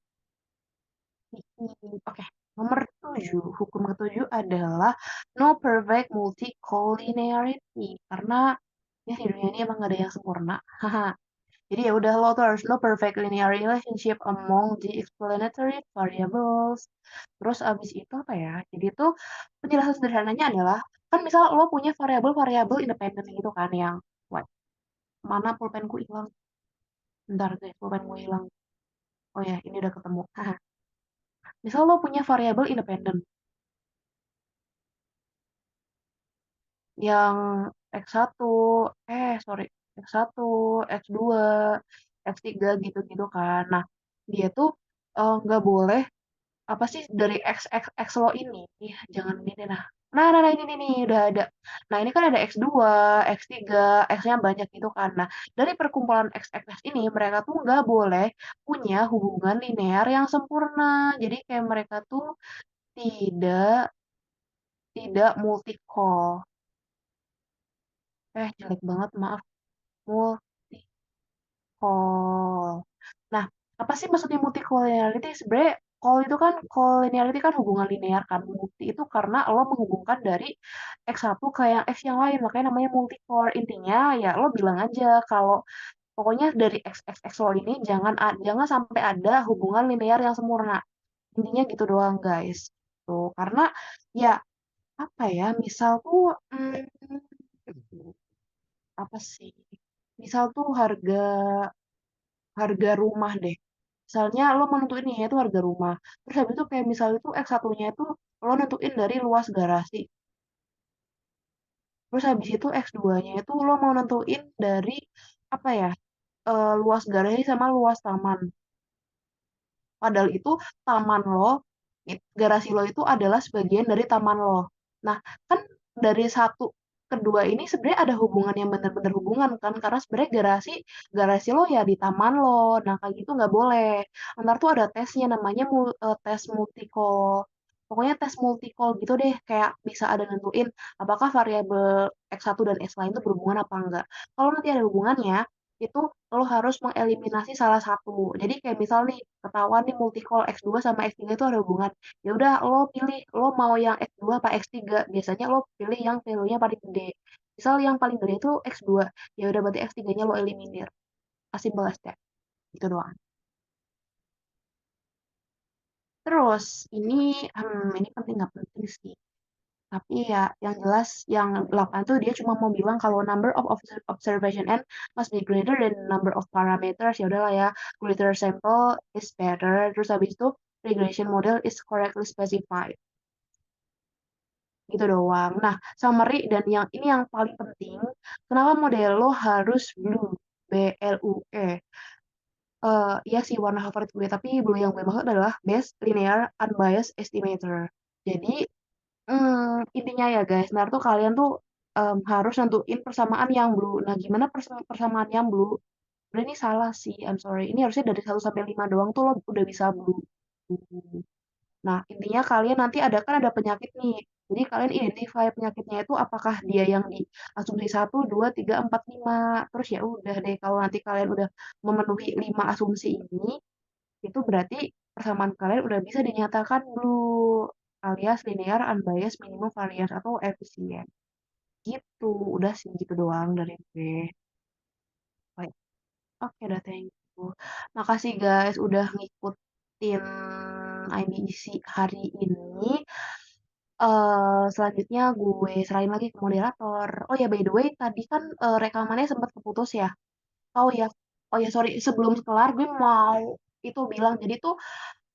Oke, nomor 7. Hukum ketujuh adalah no perfect multicollinearity. Karena ya di dunia ini emang gak ada yang sempurna. Haha. Jadi ya udah lo tuh harus no perfect linear relationship among the explanatory variables. Terus abis itu apa ya? Jadi itu penjelasan sederhananya adalah kan misal lo punya variabel-variabel independen gitu kan yang what? Mana pulpenku hilang? Bentar guys, pulpenku hilang. Oh ya, ini udah ketemu. Haha. Misal lo punya variabel independen yang X1, sorry, X1, X2, X3 gitu-gitu kan. Nah, dia tuh nggak boleh apa sih dari X lo ini. Ih, jangan ini nah. Nah, ini nih udah ada. Nah, ini kan ada X2, X3, X-nya banyak gitu kan. Nah, dari perkumpulan X ini mereka tuh nggak boleh punya hubungan linear yang sempurna. Jadi kayak mereka tuh tidak tidak multi-call. Jelek banget, maaf. Multi-call. Nah, apa sih maksudnya multi-collinearity? Sebenarnya collinearity kan hubungan linear kan. Multi itu karena lo menghubungkan dari X1 ke yang X yang lain, makanya namanya multi-core. Intinya ya lo bilang aja kalau pokoknya dari X lo ini jangan sampai ada hubungan linear yang sempurna. Intinya gitu doang, guys. Tuh, karena ya apa ya, misal tuh apa sih? Misal tuh harga harga rumah deh. Misalnya lo mau nentuin nih itu harga rumah. Terus habis itu kayak misalnya itu X1-nya itu lo nentuin dari luas garasi. Terus habis itu X2-nya itu lo mau nentuin dari apa ya? Luas garasi sama luas taman. Padahal itu taman lo, garasi lo itu adalah sebagian dari taman lo. Nah, kan dari satu kedua ini sebenarnya ada hubungan yang benar-benar hubungan kan, karena sebenarnya garasi garasi lo ya di taman lo. Nah, kayak gitu nggak boleh. Ntar tuh ada tesnya namanya tes multicol. Pokoknya tes multicol gitu deh, kayak bisa ada nentuin apakah variabel X1 dan X lain itu berhubungan apa enggak. Kalau nanti ada hubungannya, itu lo harus mengeliminasi salah satu. Jadi kayak misal nih ketahuan nih multicol X2 sama X3 itu ada hubungan. Ya udah lo pilih lo mau yang X2 apa X3. Biasanya lo pilih yang value-nya paling gede. Misal yang paling gede itu X2. Ya udah berarti X3-nya lo eliminir. As simple as that. Gitu doang. Terus ini penting nggak penting sih. Tapi ya yang jelas yang 8 tuh dia cuma mau bilang kalau number of observation n must be greater than number of parameters. Ya udahlah ya, greater sample is better. Terus habis itu regression model is correctly specified. Gitu doang. Nah, summary dan yang ini yang paling penting, kenapa model lo harus blue? BLUE. Iya sih warna favorit gue, tapi blue yang gue maksud adalah best linear unbiased estimator. Jadi intinya ya guys, ntar tuh kalian tuh harus nentuin persamaan yang blue. Nah, gimana persamaan yang blue? Udah ini salah sih, I'm sorry. Ini harusnya dari 1 sampai 5 doang tuh lo udah bisa blue. Nah, intinya kalian nanti ada penyakit nih. Jadi kalian identify penyakitnya itu apakah dia yang di asumsi 1, 2, 3, 4, 5. Terus ya udah deh, kalau nanti kalian udah memenuhi 5 asumsi ini, itu berarti persamaan kalian udah bisa dinyatakan blue alias linear unbiased minimum variance atau efisien. Gitu, udah sih gitu doang dari gue. Baik. Oke, dah thank you. Makasih guys udah ngikutin IBC hari ini. Selanjutnya gue serahin lagi ke moderator. Oh ya, by the way, tadi kan rekamannya sempat keputus ya. Oh ya, oh ya sorry, sebelum kelar gue mau itu bilang, jadi tuh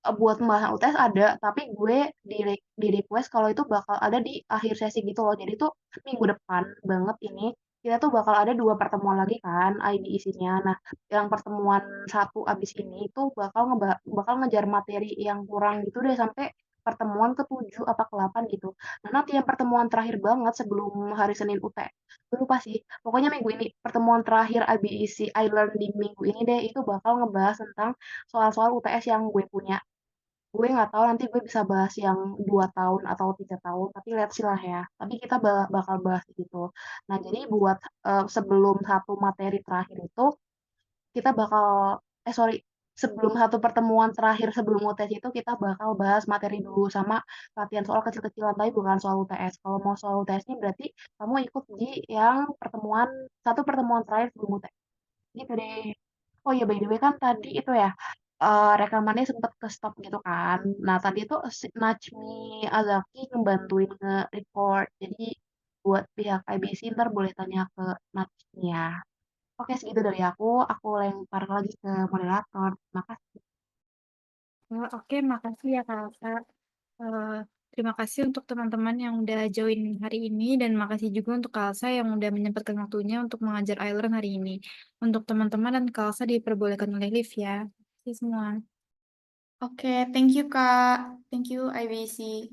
buat pembahasan UTS ada, tapi gue di request kalau itu bakal ada di akhir sesi gitu loh. Jadi tuh minggu depan banget ini kita tuh bakal ada 2 pertemuan lagi kan IB isinya. Nah, yang pertemuan satu abis ini itu bakal ngejar materi yang kurang gitu deh sampai pertemuan ke-7 apa ke-8 gitu. Nah, nanti yang pertemuan terakhir banget sebelum hari Senin UT. Gue lupa sih. Pokoknya minggu ini pertemuan terakhir IBIC I Learn di minggu ini deh itu bakal ngebahas tentang soal-soal UTS yang gue punya. Gue nggak tahu nanti gue bisa bahas yang 2 tahun atau 3 tahun, tapi let's see lah ya. Tapi kita bakal bahas gitu. Nah, jadi buat sebelum satu materi terakhir itu, kita bakal, sorry, sebelum satu pertemuan terakhir sebelum UTS itu, kita bakal bahas materi dulu sama latihan soal kecil-kecilan, tapi bukan soal UTS. Kalau mau soal UTS ini berarti kamu ikut di yang satu pertemuan terakhir sebelum UTS. Gitu deh. Oh ya, by the way kan tadi itu ya, rekamannya sempet ke stop gitu kan. Nah tadi itu si Najmi Azaki ngebantuin nge-record. Jadi buat pihak IBC ntar boleh tanya ke Najmi ya. Oke segitu dari aku lempar lagi ke moderator. Makasih. Oke, makasih ya Kak. Eh, Terima kasih untuk teman-teman yang udah join hari ini dan makasih juga untuk Kalsa yang udah menyempatkan waktunya untuk mengajar iLearn hari ini. Untuk teman-teman dan Kalsa diperbolehkan oleh live ya. Terima kasih semua. Oke, thank you Kak. Thank you IBC.